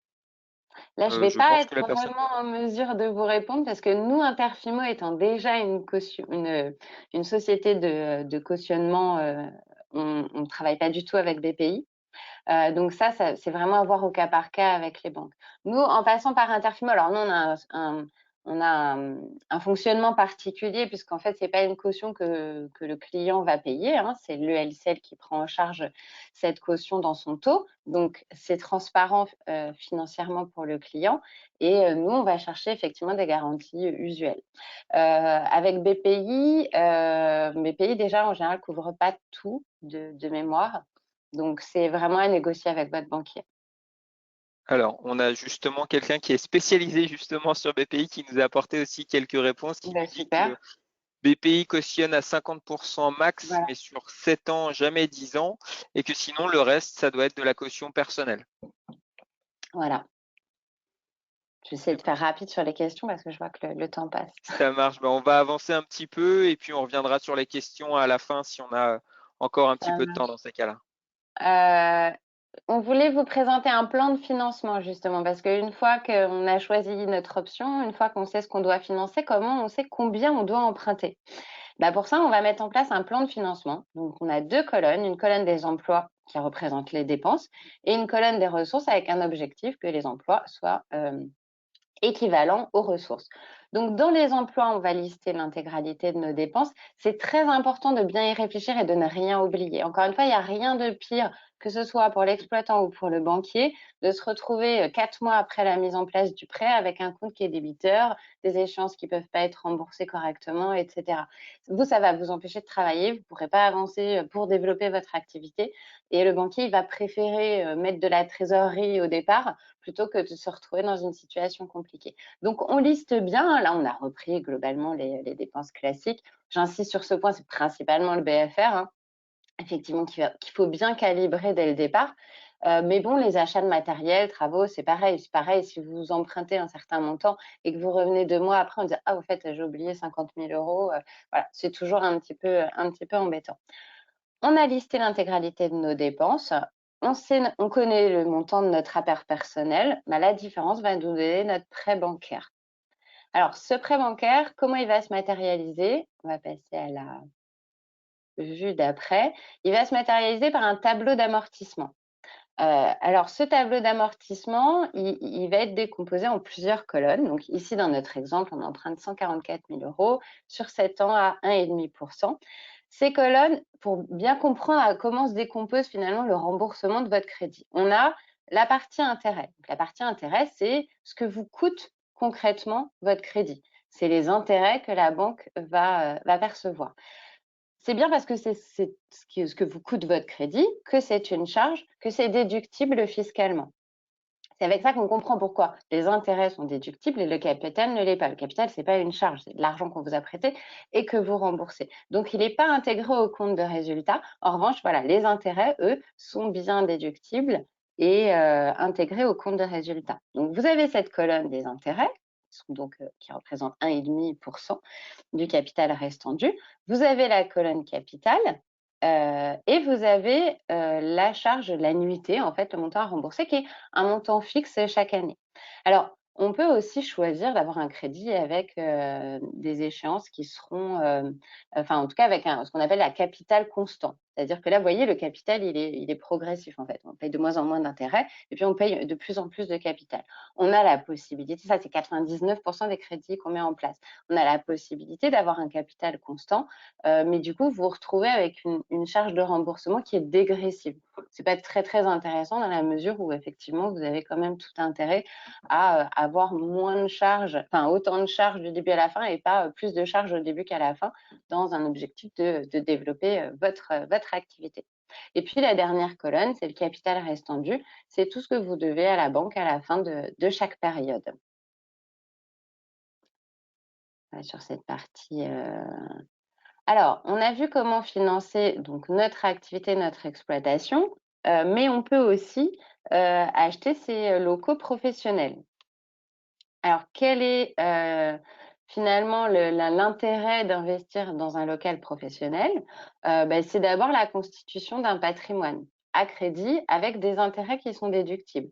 Là, je ne vais Je pas pense que être la personne. vraiment en mesure de vous répondre parce que nous, Interfimo étant déjà une société de cautionnement, on ne travaille pas du tout avec BPI. Donc ça, c'est vraiment à voir au cas par cas avec les banques. Nous, en passant par Interfimo, alors nous, on a un fonctionnement particulier puisqu'en fait, c'est pas une caution que le client va payer, hein, c'est l'ELCL qui prend en charge cette caution dans son taux. Donc, c'est transparent financièrement pour le client et nous, on va chercher effectivement des garanties usuelles. Avec BPI, BPI déjà en général couvre pas tout de mémoire. Donc, c'est vraiment à négocier avec votre banquier. Alors, on a justement quelqu'un qui est spécialisé justement sur BPI qui nous a apporté aussi quelques réponses, qui nous dit que Super. BPI cautionne à 50% max, Voilà. mais sur 7 ans, jamais 10 ans, et que sinon, le reste, ça doit être de la caution personnelle. Voilà. Je vais essayer de faire rapide sur les questions parce que je vois que le temps passe. Ça marche. On va avancer un petit peu et puis on reviendra sur les questions à la fin si on a encore un petit peu de temps dans ces cas-là. On voulait vous présenter un plan de financement justement parce qu'une fois qu'on a choisi notre option, une fois qu'on sait ce qu'on doit financer, comment on sait combien on doit emprunter? Pour ça, on va mettre en place un plan de financement. Donc, on a 2 colonnes, une colonne des emplois qui représente les dépenses et une colonne des ressources avec un objectif que les emplois soient équivalent aux ressources. Donc, dans les emplois, on va lister l'intégralité de nos dépenses. C'est très important de bien y réfléchir et de ne rien oublier. Encore une fois, il n'y a rien de pire, que ce soit pour l'exploitant ou pour le banquier, de se retrouver 4 mois après la mise en place du prêt avec un compte qui est débiteur, des échéances qui ne peuvent pas être remboursées correctement, etc. Vous, ça va vous empêcher de travailler, vous ne pourrez pas avancer pour développer votre activité et le banquier, il va préférer mettre de la trésorerie au départ plutôt que de se retrouver dans une situation compliquée. Donc, on liste bien. Là, on a repris globalement les dépenses classiques. J'insiste sur ce point, c'est principalement le BFR, hein, effectivement, qu'il faut bien calibrer dès le départ. Mais bon, les achats de matériel, travaux, c'est pareil. C'est pareil, si vous empruntez un certain montant et que vous revenez 2 mois après en disant « Ah, au fait, j'ai oublié 50 000 euros », voilà, c'est toujours un petit peu embêtant. On a listé l'intégralité de nos dépenses. On connaît le montant de notre apport personnel. La différence va nous donner notre prêt bancaire. Alors, ce prêt bancaire, comment il va se matérialiser? On va passer à la vue d'après. Il va se matérialiser par un tableau d'amortissement. Alors, ce tableau d'amortissement, il va être décomposé en plusieurs colonnes. Donc, ici, dans notre exemple, on emprunte 144 000 euros sur 7 ans à 1,5%. Ces colonnes, pour bien comprendre comment se décompose finalement le remboursement de votre crédit, on a la partie intérêt. Donc, la partie intérêt, c'est ce que vous coûte concrètement votre crédit. C'est les intérêts que la banque va percevoir. C'est bien parce que c'est ce que vous coûte votre crédit, que c'est une charge, que c'est déductible fiscalement. C'est avec ça qu'on comprend pourquoi les intérêts sont déductibles et le capital ne l'est pas. Le capital, ce n'est pas une charge, c'est de l'argent qu'on vous a prêté et que vous remboursez. Donc, il n'est pas intégré au compte de résultat. En revanche, voilà, les intérêts, eux, sont bien déductibles et intégrés au compte de résultat. Donc, vous avez cette colonne des intérêts, qui représente 1,5% du capital restant dû. Vous avez la colonne capital et vous avez la charge de l'annuité, en fait, le montant à rembourser, qui est un montant fixe chaque année. Alors, on peut aussi choisir d'avoir un crédit avec des échéances qui seront, enfin, en tout cas, avec ce qu'on appelle la capitale constant. C'est-à-dire que là, vous voyez, le capital, il est progressif en fait. On paye de moins en moins d'intérêts et puis on paye de plus en plus de capital. On a la possibilité, ça c'est 99% des crédits qu'on met en place, on a la possibilité d'avoir un capital constant, mais du coup, vous vous retrouvez avec une charge de remboursement qui est dégressive. C'est pas très, très intéressant dans la mesure où effectivement, vous avez quand même tout intérêt à avoir moins de charges, enfin autant de charges du début à la fin et pas plus de charges au début qu'à la fin dans un objectif de développer votre activité. Et puis la dernière colonne, c'est le capital restant dû. C'est tout ce que vous devez à la banque à la fin de chaque période. Sur cette partie. Alors, on a vu comment financer donc notre activité, notre exploitation, mais on peut aussi acheter ces locaux professionnels. Alors, quel est finalement l'intérêt d'investir dans un local professionnel? C'est d'abord la constitution d'un patrimoine à crédit avec des intérêts qui sont déductibles.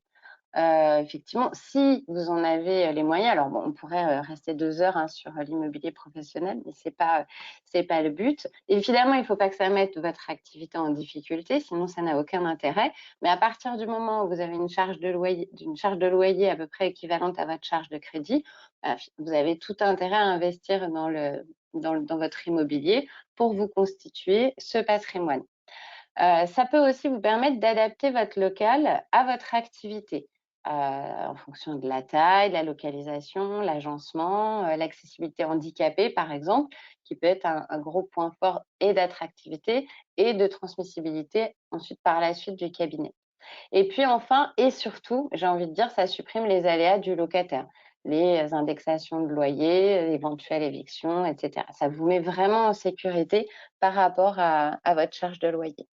Effectivement, si vous en avez les moyens, alors bon, on pourrait rester 2 heures sur l'immobilier professionnel, mais c'est pas le but. Évidemment, il ne faut pas que ça mette votre activité en difficulté, sinon ça n'a aucun intérêt. Mais à partir du moment où vous avez une charge de loyer à peu près équivalente à votre charge de crédit, vous avez tout intérêt à investir dans votre immobilier pour vous constituer ce patrimoine. Ça peut aussi vous permettre d'adapter votre local à votre activité. En fonction de la taille, de la localisation, l'agencement, l'accessibilité handicapée, par exemple, qui peut être un gros point fort et d'attractivité et de transmissibilité ensuite par la suite du cabinet. Et puis enfin, et surtout, j'ai envie de dire, ça supprime les aléas du locataire, les indexations de loyer, l'éventuelle éviction, etc. Ça vous met vraiment en sécurité par rapport à votre charge de loyer.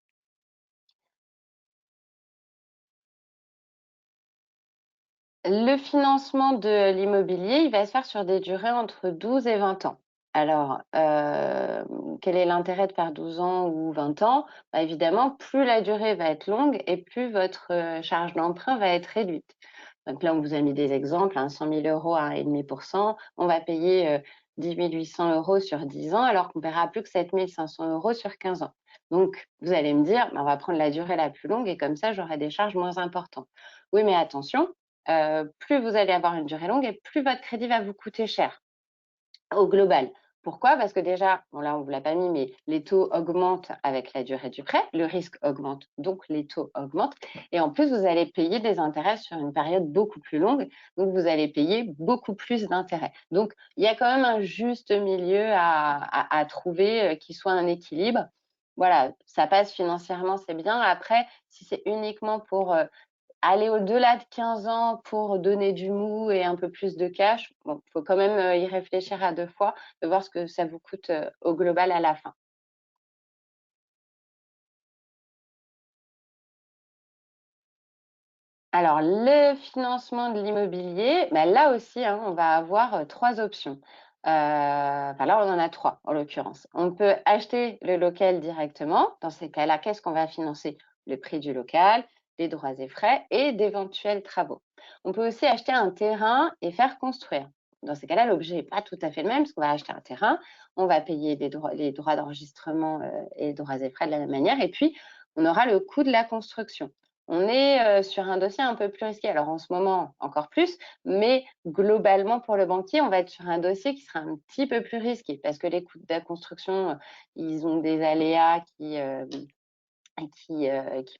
Le financement de l'immobilier, il va se faire sur des durées entre 12 et 20 ans. Alors, quel est l'intérêt de faire 12 ans ou 20 ans? Évidemment, plus la durée va être longue et plus votre charge d'emprunt va être réduite. Donc là, on vous a mis des exemples, 100 000 € à 1,5%. On va payer 10 800 € sur 10 ans, alors qu'on ne paiera plus que 7 500 € sur 15 ans. Donc, vous allez me dire, on va prendre la durée la plus longue et comme ça, j'aurai des charges moins importantes. Oui, mais attention, plus vous allez avoir une durée longue et plus votre crédit va vous coûter cher au global. Pourquoi? Parce que déjà, bon là on ne vous l'a pas mis, mais les taux augmentent avec la durée du prêt, le risque augmente, donc les taux augmentent. Et en plus, vous allez payer des intérêts sur une période beaucoup plus longue, donc vous allez payer beaucoup plus d'intérêts. Donc, il y a quand même un juste milieu à trouver qui soit un équilibre. Voilà, ça passe financièrement, c'est bien. Après, si c'est uniquement pour aller au-delà de 15 ans pour donner du mou et un peu plus de cash, bon, faut quand même y réfléchir à 2 fois, de voir ce que ça vous coûte au global à la fin. Alors, le financement de l'immobilier, là aussi, on va avoir 3 options. Enfin là, on en a 3 en l'occurrence. On peut acheter le local directement. Dans ces cas-là, qu'est-ce qu'on va financer? Le prix du local, les droits et frais et d'éventuels travaux. On peut aussi acheter un terrain et faire construire. Dans ces cas-là, l'objet n'est pas tout à fait le même parce qu'on va acheter un terrain, on va payer les droits d'enregistrement et les droits et frais de la même manière et puis on aura le coût de la construction. On est sur un dossier un peu plus risqué. Alors en ce moment, encore plus, mais globalement pour le banquier, on va être sur un dossier qui sera un petit peu plus risqué parce que les coûts de la construction, ils ont des aléas qui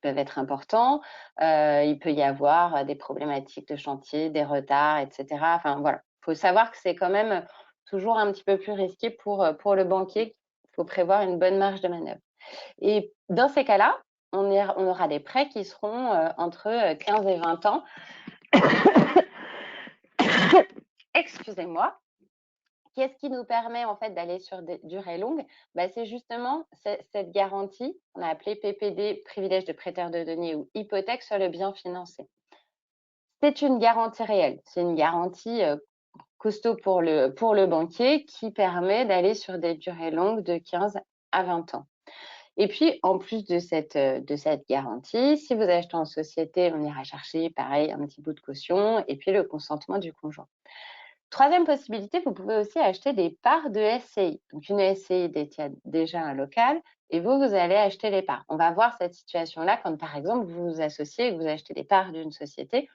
peuvent être importants. Il peut y avoir des problématiques de chantier, des retards, etc. Enfin voilà, il faut savoir que c'est quand même toujours un petit peu plus risqué pour le banquier. Il faut prévoir une bonne marge de manœuvre. Et dans ces cas-là, on aura des prêts qui seront entre 15 et 20 ans. Excusez-moi. Qu'est-ce qui nous permet en fait d'aller sur des durées longues? C'est justement cette garantie, on a appelé PPD, privilège de prêteur de deniers ou hypothèque sur le bien financé. C'est une garantie réelle, c'est une garantie costaud pour le banquier qui permet d'aller sur des durées longues de 15 à 20 ans. Et puis, en plus de cette garantie, si vous achetez en société, on ira chercher, pareil, un petit bout de caution et puis le consentement du conjoint. Troisième possibilité, vous pouvez aussi acheter des parts de SCI. Donc, une SCI détient déjà un local et vous allez acheter les parts. On va voir cette situation-là quand, par exemple, vous vous associez et que vous achetez des parts d'une société.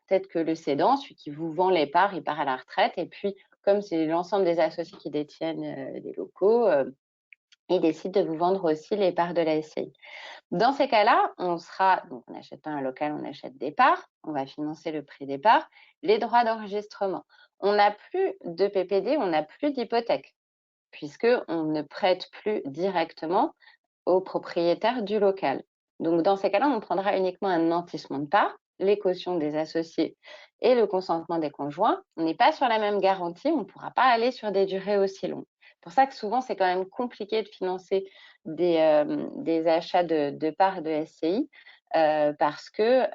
Peut-être que le cédant, celui qui vous vend les parts, il part à la retraite. Et puis, comme c'est l'ensemble des associés qui détiennent les locaux, il décide de vous vendre aussi les parts de la SCI. Dans ces cas-là, donc on n'achète pas un local, on achète des parts, on va financer le prix des parts, les droits d'enregistrement. On n'a plus de PPD, on n'a plus d'hypothèque, puisqu'on ne prête plus directement au propriétaire du local. Donc, dans ces cas-là, on prendra uniquement un nantissement de parts, les cautions des associés et le consentement des conjoints. On n'est pas sur la même garantie, on ne pourra pas aller sur des durées aussi longues. C'est pour ça que souvent, c'est quand même compliqué de financer des achats de parts de SCI parce que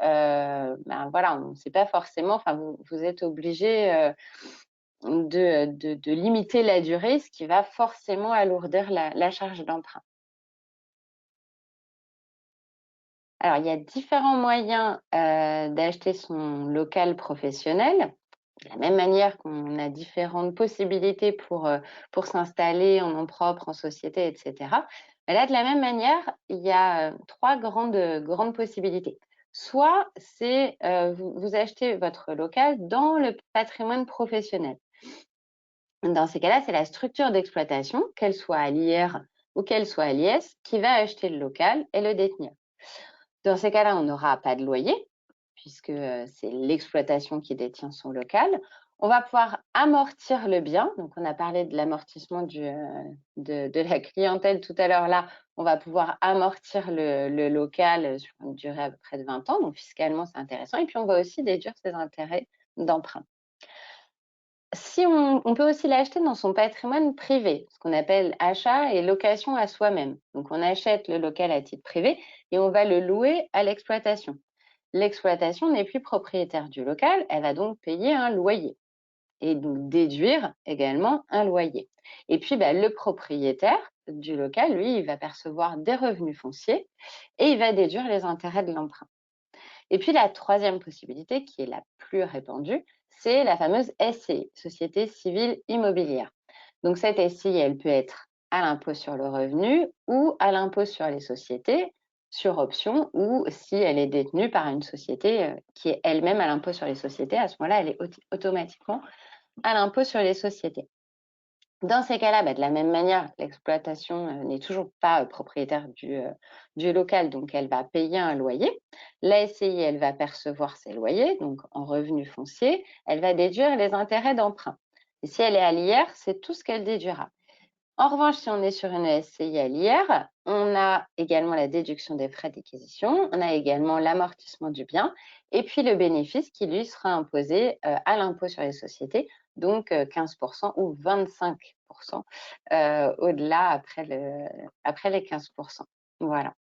voilà, on ne sait pas forcément, enfin, vous êtes obligé de limiter la durée, ce qui va forcément alourdir la charge d'emprunt. Alors, il y a différents moyens d'acheter son local professionnel. De la même manière qu'on a différentes possibilités pour s'installer en nom propre, en société, etc. Mais là, de la même manière, il y a trois grandes possibilités. Soit c'est vous achetez votre local dans le patrimoine professionnel. Dans ces cas-là, c'est la structure d'exploitation, qu'elle soit à l'IR ou qu'elle soit à l'IS, qui va acheter le local et le détenir. Dans ces cas-là, on n'aura pas de loyer, puisque c'est l'exploitation qui détient son local. On va pouvoir amortir le bien. Donc, on a parlé de l'amortissement de la clientèle tout à l'heure. Là, on va pouvoir amortir le local sur une durée à peu près de 20 ans. Donc, fiscalement, c'est intéressant. Et puis, on va aussi déduire ses intérêts d'emprunt. Si on peut aussi l'acheter dans son patrimoine privé, ce qu'on appelle achat et location à soi-même. Donc, on achète le local à titre privé et on va le louer à l'exploitation. L'exploitation n'est plus propriétaire du local, elle va donc payer un loyer et donc déduire également un loyer. Et puis, le propriétaire du local, lui, il va percevoir des revenus fonciers et il va déduire les intérêts de l'emprunt. Et puis, la troisième possibilité, qui est la plus répandue, c'est la fameuse SCI, Société Civile Immobilière. Donc, cette SCI, elle peut être à l'impôt sur le revenu ou à l'impôt sur les sociétés, sur option, ou si elle est détenue par une société qui est elle-même à l'impôt sur les sociétés, à ce moment-là, elle est automatiquement à l'impôt sur les sociétés. Dans ces cas-là, de la même manière, l'exploitation n'est toujours pas propriétaire du local, donc elle va payer un loyer. La SCI, elle va percevoir ses loyers, donc en revenus fonciers, elle va déduire les intérêts d'emprunt. Et si elle est à l'IR, c'est tout ce qu'elle déduira. En revanche, si on est sur une SCI à l'IR, on a également la déduction des frais d'acquisition, on a également l'amortissement du bien, et puis le bénéfice qui lui sera imposé à l'impôt sur les sociétés, donc 15% ou 25% au-delà après les 15%. Voilà.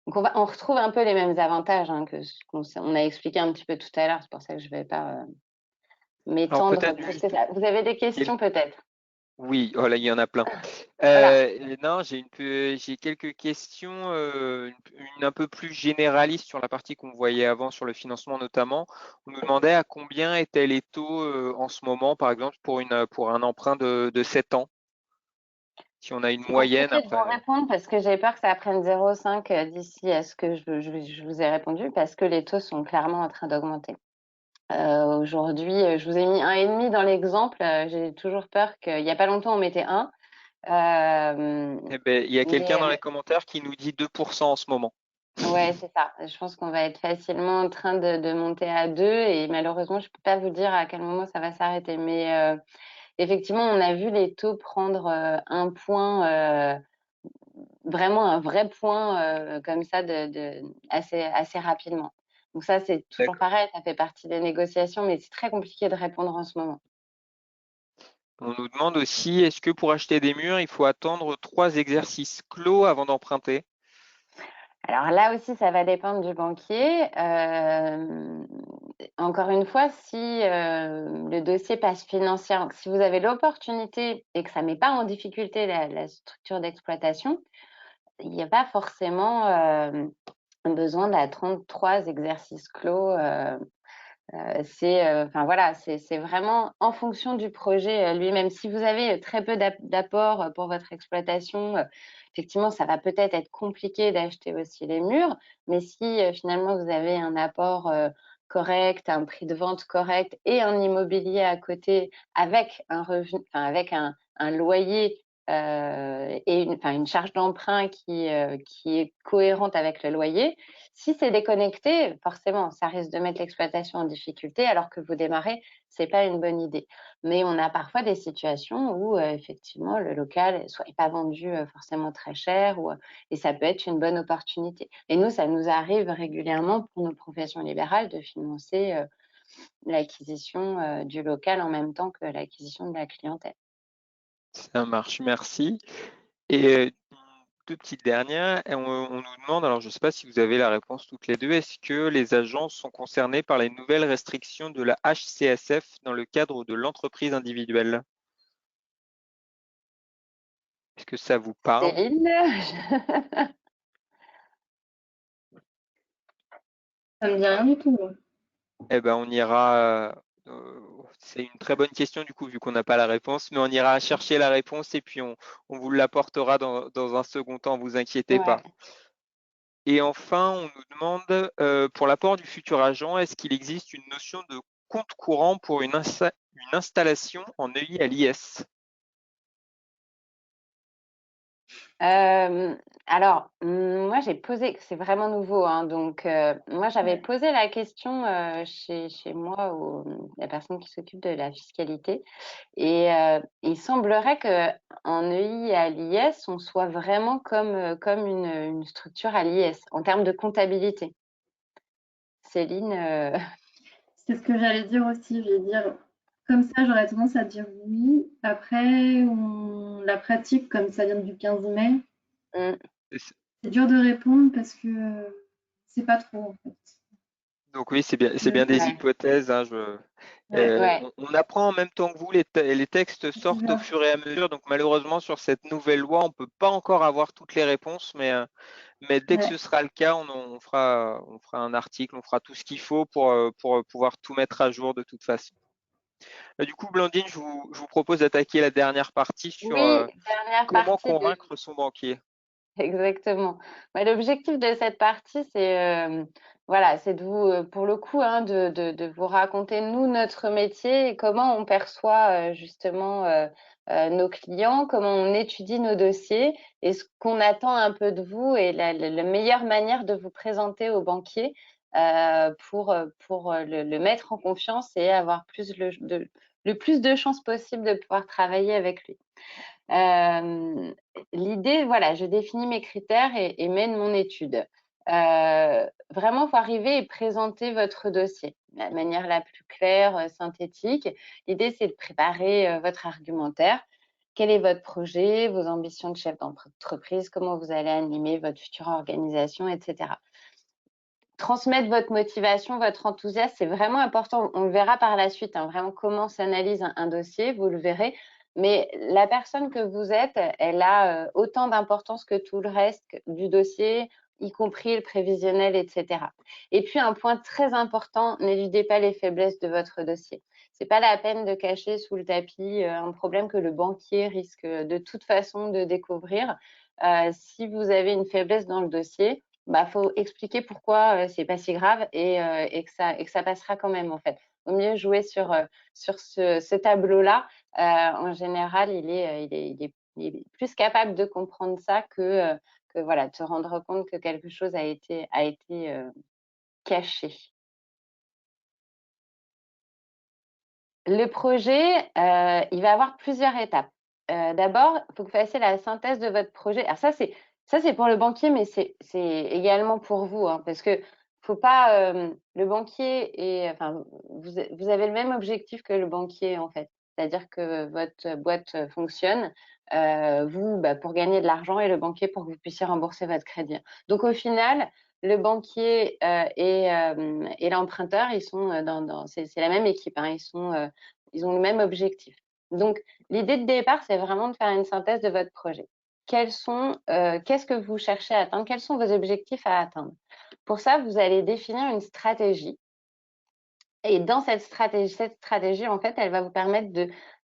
Donc on retrouve un peu les mêmes avantages que ce qu'on a expliqué un petit peu tout à l'heure, c'est pour ça que je ne vais pas m'étendre plus que ça. Vous avez des questions peut-être? Oui, oh là, il y en a plein. Voilà. Non, j'ai quelques questions, une un peu plus généraliste sur la partie qu'on voyait avant sur le financement notamment. On nous demandait à combien étaient les taux en ce moment, par exemple, pour un emprunt de 7 ans, si on a une moyenne Compliqué de après. vous répondre parce que j'ai peur que ça prenne 0,5 d'ici à ce que je vous ai répondu parce que les taux sont clairement en train d'augmenter. Aujourd'hui, je vous ai mis 1,5 dans l'exemple. J'ai toujours peur qu'il n'y a pas longtemps, on mettait 1. Eh ben, il y a quelqu'un dans les Mais commentaires qui nous dit 2% en ce moment. ouais, c'est ça. Je pense qu'on va être facilement en train de monter à 2 et malheureusement, je ne peux pas vous dire à quel moment ça va s'arrêter. Mais effectivement, on a vu les taux prendre un point, vraiment un vrai point comme ça assez rapidement. Donc ça, c'est toujours D'accord. pareil, ça fait partie des négociations, mais c'est très compliqué de répondre en ce moment. On nous demande aussi, est-ce que pour acheter des murs, il faut attendre 3 exercices clos avant d'emprunter? Alors là aussi, ça va dépendre du banquier. Encore une fois, si le dossier passe financière, si vous avez l'opportunité et que ça ne met pas en difficulté la structure d'exploitation, il n'y a pas forcément besoin d'attendre 3 exercices clos Enfin voilà, c'est vraiment en fonction du projet lui-même. Si vous avez très peu d'apport pour votre exploitation, effectivement, ça va peut-être être compliqué d'acheter aussi les murs. Mais si finalement vous avez un apport correct, un prix de vente correct et un immobilier à côté avec un revenu, enfin avec un loyer et une charge d'emprunt qui est cohérente avec le loyer. Si c'est déconnecté, forcément, ça risque de mettre l'exploitation en difficulté alors que vous démarrez, c'est pas une bonne idée. Mais on a parfois des situations où effectivement le local soit pas vendu forcément très cher et ça peut être une bonne opportunité. Et nous, ça nous arrive régulièrement pour nos professions libérales de financer l'acquisition du local en même temps que l'acquisition de la clientèle. Ça marche, merci. Et deux petites dernières. Et on nous demande, alors je ne sais pas si vous avez la réponse toutes les deux, est-ce que les agences sont concernées par les nouvelles restrictions de la HCSF dans le cadre de l'entreprise individuelle? Est-ce que ça vous parle? Céline, Ça me dit rien du tout, moi. Eh ben, on ira. C'est une très bonne question du coup, vu qu'on n'a pas la réponse, mais on ira chercher la réponse et puis on vous l'apportera dans un second temps, vous inquiétez pas. ouais. Et enfin, on nous demande, pour l'apport du futur agent, est-ce qu'il existe une notion de compte courant pour une installation en EI à l'IS? Alors, moi, j'ai posé, c'est vraiment nouveau, hein, donc moi, j'avais Ouais. posé la question chez moi, la personne qui s'occupe de la fiscalité, et il semblerait que en EI à l'IS, on soit vraiment comme une structure à l'IS en termes de comptabilité. Céline, C'est ce que j'allais dire aussi. Je vais dire, comme ça, j'aurais tendance à dire oui. Après, la pratique, comme ça vient du 15 mai, c'est dur de répondre parce que c'est pas trop, en fait. Donc oui, c'est bien des ouais, hypothèses, hein, ouais, on apprend en même temps que vous, les textes C'est sortent au ça. fur et à mesure. Donc malheureusement, sur cette nouvelle loi, on peut pas encore avoir toutes les réponses, mais dès que ce Ouais. sera le cas, on fera un article, on fera tout ce qu'il faut pour pouvoir tout mettre à jour de toute façon. Du coup, Blandine, je vous propose d'attaquer la dernière partie sur oui, dernière comment partie de convaincre son banquier. Exactement. Bah, l'objectif de cette partie, voilà, c'est de vous, pour le coup, hein, de vous raconter nous notre métier et comment on perçoit justement nos clients, comment on étudie nos dossiers et ce qu'on attend un peu de vous et la meilleure manière de vous présenter au banquier pour le mettre en confiance et avoir le plus de chances possible de pouvoir travailler avec lui. L'idée, voilà, je définis mes critères et mène mon étude. Vraiment, il faut arriver et présenter votre dossier de la manière la plus claire, synthétique. L'idée, c'est de préparer votre argumentaire. Quel est votre projet, vos ambitions de chef d'entreprise, comment vous allez animer votre future organisation, etc. Transmettre votre motivation, votre enthousiasme, c'est vraiment important. On le verra par la suite, hein, vraiment comment s'analyse un dossier, vous le verrez. Mais la personne que vous êtes, elle a autant d'importance que tout le reste du dossier, y compris le prévisionnel, etc. Et puis, un point très important, n'éludez pas les faiblesses de votre dossier. C'est pas la peine de cacher sous le tapis un problème que le banquier risque de toute façon de découvrir. Si vous avez une faiblesse dans le dossier, bah, faut expliquer pourquoi c'est pas si grave et que ça passera quand même en fait. Vaut mieux jouer sur ce tableau-là. En général, il est plus capable de comprendre ça que voilà, de se rendre compte que quelque chose a été caché. Le projet, il va avoir plusieurs étapes. D'abord, il faut que vous fassiez la synthèse de votre projet. Alors ça, c'est pour le banquier, mais c'est également pour vous, hein, parce que faut pas, le banquier et enfin, vous avez le même objectif que le banquier, en fait. C'est-à-dire que votre boîte fonctionne, vous, bah, pour gagner de l'argent et le banquier pour que vous puissiez rembourser votre crédit. Donc au final, le banquier et l'emprunteur, ils sont c'est la même équipe, hein, ils ont le même objectif. Donc, l'idée de départ, c'est vraiment de faire une synthèse de votre projet. Qu'est-ce que vous cherchez à atteindre? Quels sont vos objectifs à atteindre? Pour ça, vous allez définir une stratégie Et dans cette stratégie, en fait, elle va vous permettre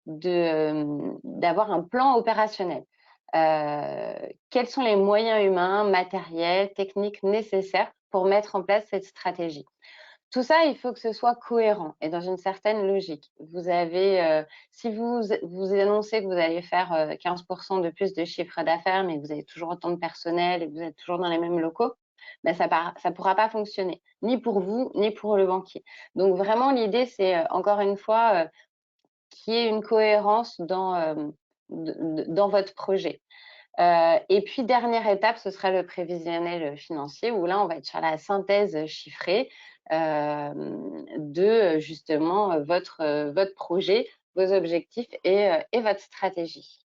d'avoir un plan opérationnel. Quels sont les moyens humains, matériels, techniques nécessaires pour mettre en place cette stratégie? Tout ça, il faut que ce soit cohérent et dans une certaine logique. Vous avez, si vous annoncez que vous allez faire 15% de plus de chiffre d'affaires, mais que vous avez toujours autant de personnel et que vous êtes toujours dans les mêmes locaux, ben ça pourra pas fonctionner, ni pour vous, ni pour le banquier. Donc vraiment, l'idée, c'est encore une fois qu'il y ait une cohérence dans votre projet. Et puis, dernière étape, ce sera le prévisionnel financier, où là, on va être sur la synthèse chiffrée de justement votre projet, vos objectifs et votre stratégie.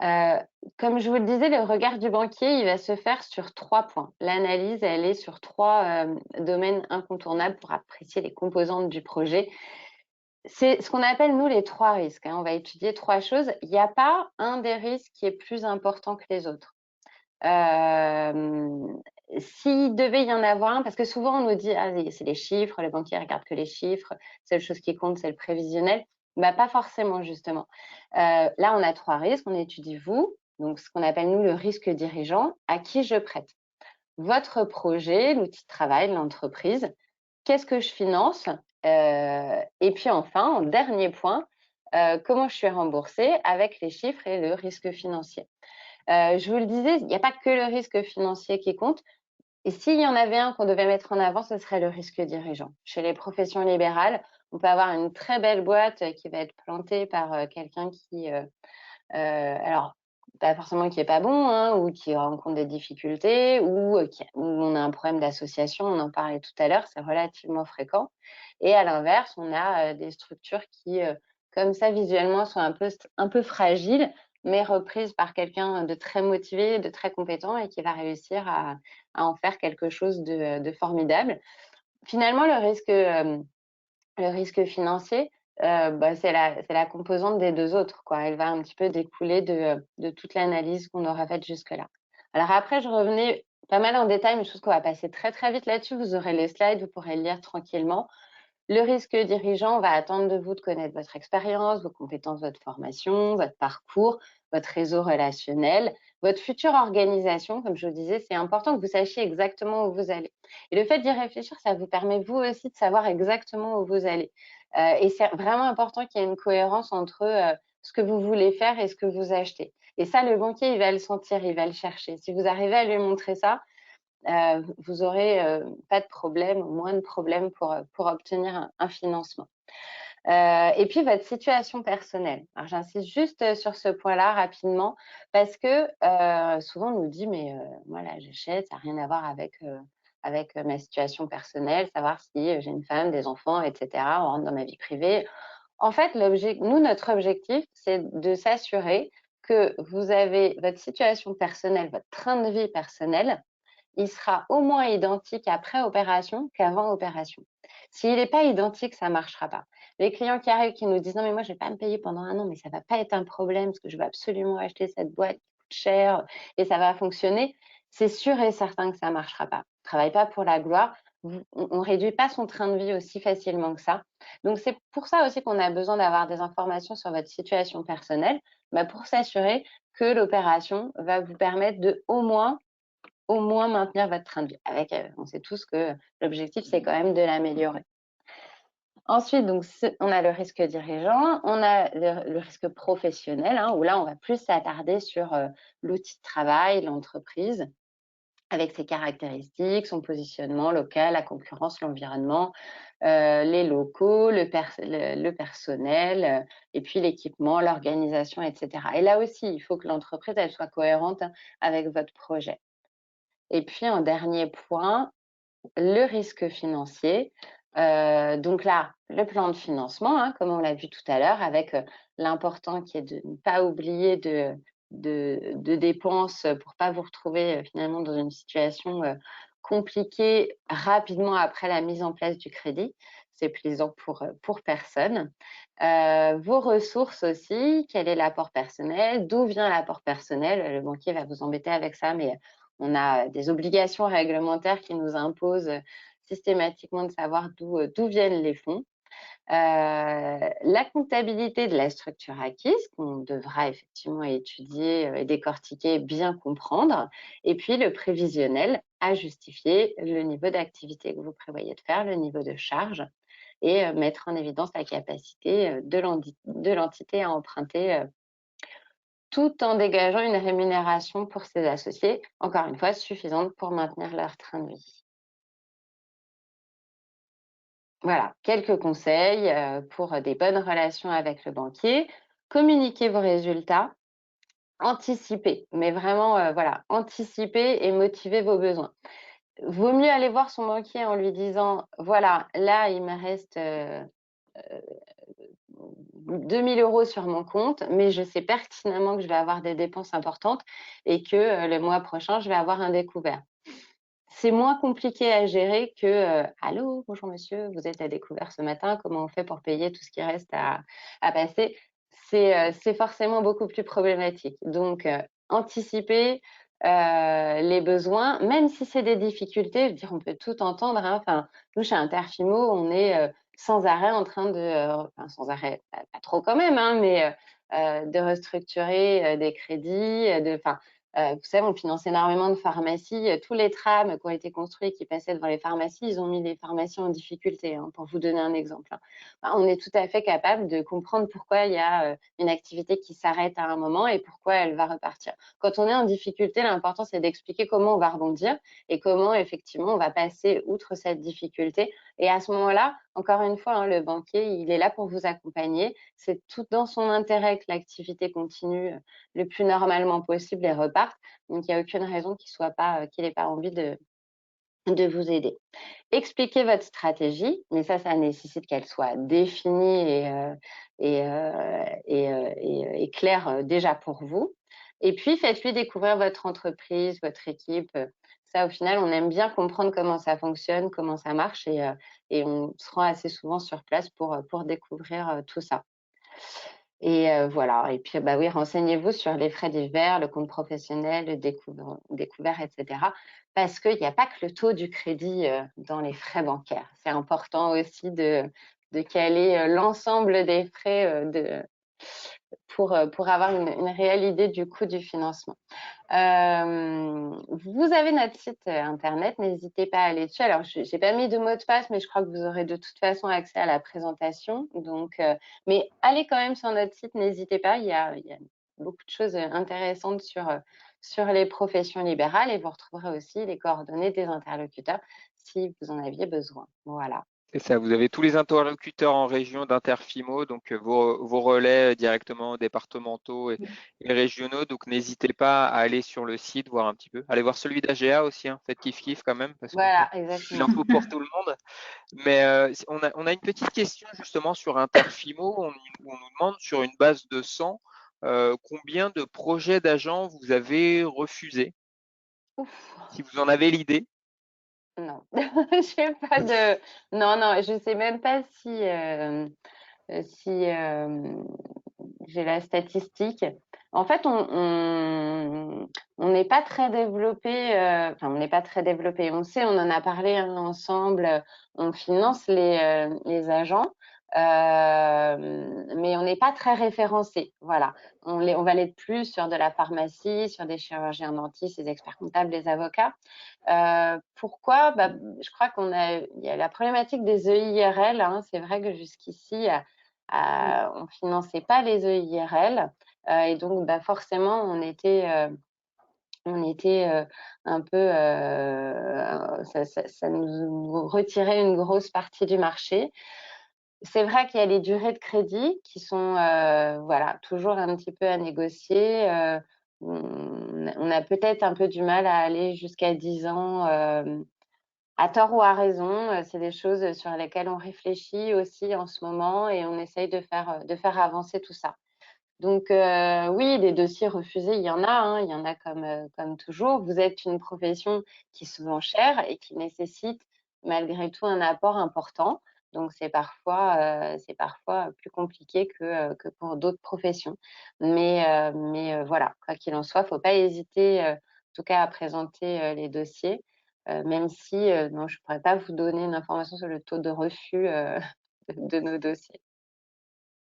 Comme je vous le disais, le regard du banquier, il va se faire sur 3 points. L'analyse, elle est sur 3 domaines incontournables pour apprécier les composantes du projet. C'est ce qu'on appelle, nous, les 3 risques. On va étudier 3 choses. Il n'y a pas un des risques qui est plus important que les autres. S'il devait y en avoir un, parce que souvent on nous dit ah, c'est les chiffres, les banquiers regardent que les chiffres, seule chose qui compte, c'est le prévisionnel. Bah, pas forcément, justement. Là, on a 3 risques. On étudie vous, donc ce qu'on appelle, nous, le risque dirigeant, à qui je prête. Votre projet, l'outil de travail, l'entreprise, qu'est-ce que je finance? Et puis enfin, en dernier point, comment je suis remboursée avec les chiffres et le risque financier. Je vous le disais, il n'y a pas que le risque financier qui compte. Et s'il y en avait un qu'on devait mettre en avant, ce serait le risque dirigeant. Chez les professions libérales, on peut avoir une très belle boîte qui va être plantée par quelqu'un qui, alors, pas forcément qui est pas bon, hein, ou qui rencontre des difficultés, ou où on a un problème d'association, on en parlait tout à l'heure, c'est relativement fréquent. Et à l'inverse, on a des structures qui, comme ça, visuellement, sont un peu fragiles, mais reprises par quelqu'un de très motivé, de très compétent et qui va réussir à en faire quelque chose de formidable. Finalement, le risque financier, bah, c'est la composante des 2 autres, quoi. Elle va un petit peu découler de toute l'analyse qu'on aura faite jusque-là. Alors après, je revenais pas mal en détail, mais je pense qu'on va passer très, très vite là-dessus. Vous aurez les slides, vous pourrez le lire tranquillement. Le risque dirigeant va attendre de vous de connaître votre expérience, vos compétences, votre formation, votre parcours, votre réseau relationnel, votre future organisation. Comme je vous disais, c'est important que vous sachiez exactement où vous allez. Et le fait d'y réfléchir, ça vous permet vous aussi de savoir exactement où vous allez. Et c'est vraiment important qu'il y ait une cohérence entre ce que vous voulez faire et ce que vous achetez. Et ça, le banquier, il va le sentir, il va le chercher. Si vous arrivez à lui montrer ça, vous aurez pas de problème, moins de problèmes pour obtenir un financement. Et puis votre situation personnelle. Alors j'insiste juste sur ce point-là rapidement parce que souvent on nous dit mais moi là j'achète, ça n'a rien à voir avec ma situation personnelle, savoir si j'ai une femme, des enfants, etc. On rentre dans ma vie privée. En fait, notre objectif, c'est de s'assurer que vous avez votre situation personnelle, votre train de vie personnel, il sera au moins identique après opération qu'avant opération. S'il n'est pas identique, ça ne marchera pas. Les clients qui arrivent, qui nous disent « Non, mais moi, je ne vais pas me payer pendant 1 an, mais ça ne va pas être un problème parce que je veux absolument acheter cette boîte qui coûte cher et ça va fonctionner », c'est sûr et certain que ça ne marchera pas. On ne travaille pas pour la gloire. On ne réduit pas son train de vie aussi facilement que ça. Donc, c'est pour ça aussi qu'on a besoin d'avoir des informations sur votre situation personnelle, pour s'assurer que l'opération va vous permettre de au moins maintenir votre train de vie. Avec, on sait tous que l'objectif, c'est quand même de l'améliorer. Ensuite, donc, on a le risque dirigeant, on a le risque professionnel, où là, on va plus s'attarder sur l'outil de travail, l'entreprise, avec ses caractéristiques, son positionnement local, la concurrence, l'environnement, les locaux, le personnel, et puis l'équipement, l'organisation, etc. Et là aussi, il faut que l'entreprise, elle soit cohérente avec votre projet. Et puis, en dernier point, le risque financier. Donc là, le plan de financement, comme on l'a vu tout à l'heure, avec l'important qui est de ne pas oublier de dépenses pour ne pas vous retrouver finalement dans une situation compliquée rapidement après la mise en place du crédit. C'est plaisant pour personne. Vos ressources aussi, quel est l'apport personnel, d'où vient l'apport personnel. Le banquier va vous embêter avec ça, mais on a des obligations réglementaires qui nous imposent systématiquement de savoir d'où viennent les fonds. La comptabilité de la structure acquise, qu'on devra effectivement étudier et décortiquer, bien comprendre. Et puis le prévisionnel, à justifier le niveau d'activité que vous prévoyez de faire, le niveau de charge, et mettre en évidence la capacité de l'entité à emprunter tout en dégageant une rémunération pour ses associés, encore une fois, suffisante pour maintenir leur train de vie. Voilà, quelques conseils pour des bonnes relations avec le banquier. Communiquez vos résultats, anticipez, mais vraiment, voilà, anticipez et motivez vos besoins. Vaut mieux aller voir son banquier en lui disant, voilà, là, il me reste 2000 € sur mon compte, mais je sais pertinemment que je vais avoir des dépenses importantes et que le mois prochain, je vais avoir un découvert. C'est moins compliqué à gérer que allô, bonjour monsieur, vous êtes à découvert ce matin, comment on fait pour payer tout ce qui reste à passer? C'est forcément beaucoup plus problématique. Donc, anticiper les besoins, même si c'est des difficultés, je veux dire, on peut tout entendre, hein. Enfin, nous, chez Interfimo, on est sans arrêt en train enfin, sans arrêt, pas trop quand même, hein, mais de restructurer des crédits, enfin, vous savez, on finance énormément de pharmacies. Tous les trams qui ont été construits, qui passaient devant les pharmacies, ils ont mis les pharmacies en difficulté, hein, pour vous donner un exemple, hein. On est tout à fait capable de comprendre pourquoi il y a une activité qui s'arrête à un moment et pourquoi elle va repartir. Quand on est en difficulté, l'important, c'est d'expliquer comment on va rebondir et comment, effectivement, on va passer outre cette difficulté. Et à ce moment-là, encore une fois, hein, le banquier, il est là pour vous accompagner. C'est tout dans son intérêt que l'activité continue le plus normalement possible et reparte. Donc, il n'y a aucune raison qu'il n'ait pas envie de vous aider. Expliquez votre stratégie, mais ça nécessite qu'elle soit définie et claire déjà pour vous. Et puis, faites-lui découvrir votre entreprise, votre équipe. Ça, au final, on aime bien comprendre comment ça fonctionne, comment ça marche, et on se rend assez souvent sur place pour découvrir tout ça. Et voilà. Et puis, bah oui, renseignez-vous sur les frais divers, le compte professionnel, le découvert, etc. Parce qu'il n'y a pas que le taux du crédit dans les frais bancaires. C'est important aussi de caler l'ensemble des frais pour avoir une réelle idée du coût du financement. Vous avez notre site internet, n'hésitez pas à aller dessus. Alors, je n'ai pas mis de mot de passe, mais je crois que vous aurez de toute façon accès à la présentation. Donc, mais allez quand même sur notre site, n'hésitez pas. Il y a beaucoup de choses intéressantes sur les professions libérales et vous retrouverez aussi les coordonnées des interlocuteurs si vous en aviez besoin. Voilà. C'est ça, vous avez tous les interlocuteurs en région d'Interfimo, donc vos relais directement départementaux et régionaux. Donc n'hésitez pas à aller sur le site, voir un petit peu. Allez voir celui d'AGA aussi, hein. Faites kiff quand même, parce Voilà, il exactement. en faut pour tout le monde. Mais on a une petite question justement sur Interfimo. On nous demande sur une base de 100 combien de projets d'agents vous avez refusés, si vous en avez l'idée. Non, j'ai pas de. Non, je sais même pas si j'ai la statistique. En fait, on n'est pas très développé. Enfin, on n'est pas très développé. On sait, on en a parlé ensemble. On finance les agents, mais on n'est pas très référencé. Voilà. On va l'être plus sur de la pharmacie, sur des chirurgiens dentistes, des experts comptables, des avocats. Pourquoi? Bah, je crois il y a la problématique des EIRL, hein. C'est vrai que jusqu'ici, on finançait pas les EIRL, et donc bah, forcément, on était un peu, ça nous retirait une grosse partie du marché. C'est vrai qu'il y a les durées de crédit qui sont voilà, toujours un petit peu à négocier. On a peut-être un peu du mal à aller jusqu'à 10 ans, à tort ou à raison. C'est des choses sur lesquelles on réfléchit aussi en ce moment et on essaye de faire avancer tout ça. Donc oui, des dossiers refusés, il y en a, hein, il y en a comme toujours. Vous êtes une profession qui est souvent chère et qui nécessite malgré tout un apport important. Donc c'est parfois plus compliqué que pour d'autres professions. Mais voilà, quoi qu'il en soit, il ne faut pas hésiter, en tout cas à présenter les dossiers. même si non, je ne pourrais pas vous donner une information sur le taux de refus de nos dossiers.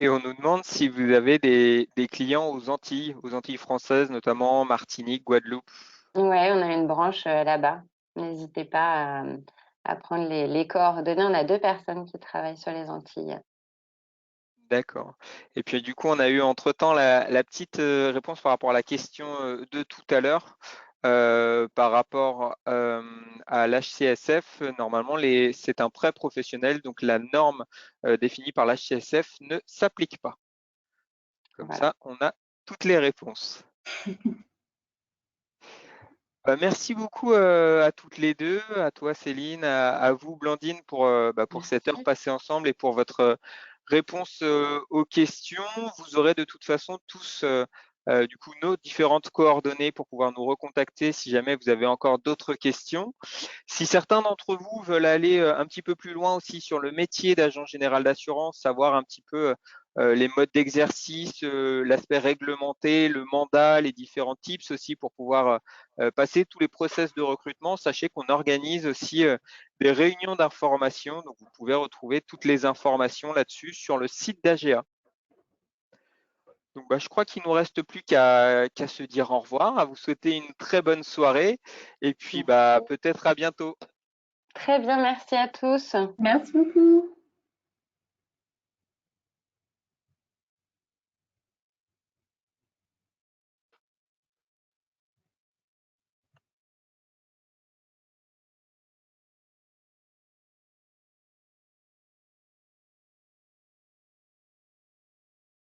Et on nous demande si vous avez des clients aux Antilles françaises, notamment Martinique, Guadeloupe. Ouais, on a une branche là-bas. N'hésitez pas à prendre les coordonnées. On a 2 personnes qui travaillent sur les Antilles. D'accord. Et puis du coup, on a eu entre-temps la petite réponse par rapport à la question de tout à l'heure. Par rapport à l'HCSF, normalement, c'est un prêt professionnel, donc la norme définie par l'HCSF ne s'applique pas. Comme Voilà. ça, on a toutes les réponses. Merci beaucoup à toutes les deux, à toi Céline, à vous Blandine pour cette heure Merci. passée ensemble et pour votre réponse aux questions. Vous aurez de toute façon tous du coup nos différentes coordonnées pour pouvoir nous recontacter si jamais vous avez encore d'autres questions. Si certains d'entre vous veulent aller un petit peu plus loin aussi sur le métier d'agent général d'assurance, savoir un petit peu les modes d'exercice, l'aspect réglementé, le mandat, les différents tips aussi pour pouvoir passer tous les process de recrutement, sachez qu'on organise aussi des réunions d'information. Donc, vous pouvez retrouver toutes les informations là-dessus sur le site d'AGA. Donc, je crois qu'il ne nous reste plus qu'à se dire au revoir, à vous souhaiter une très bonne soirée et puis peut-être à bientôt. Très bien, merci à tous. Merci beaucoup.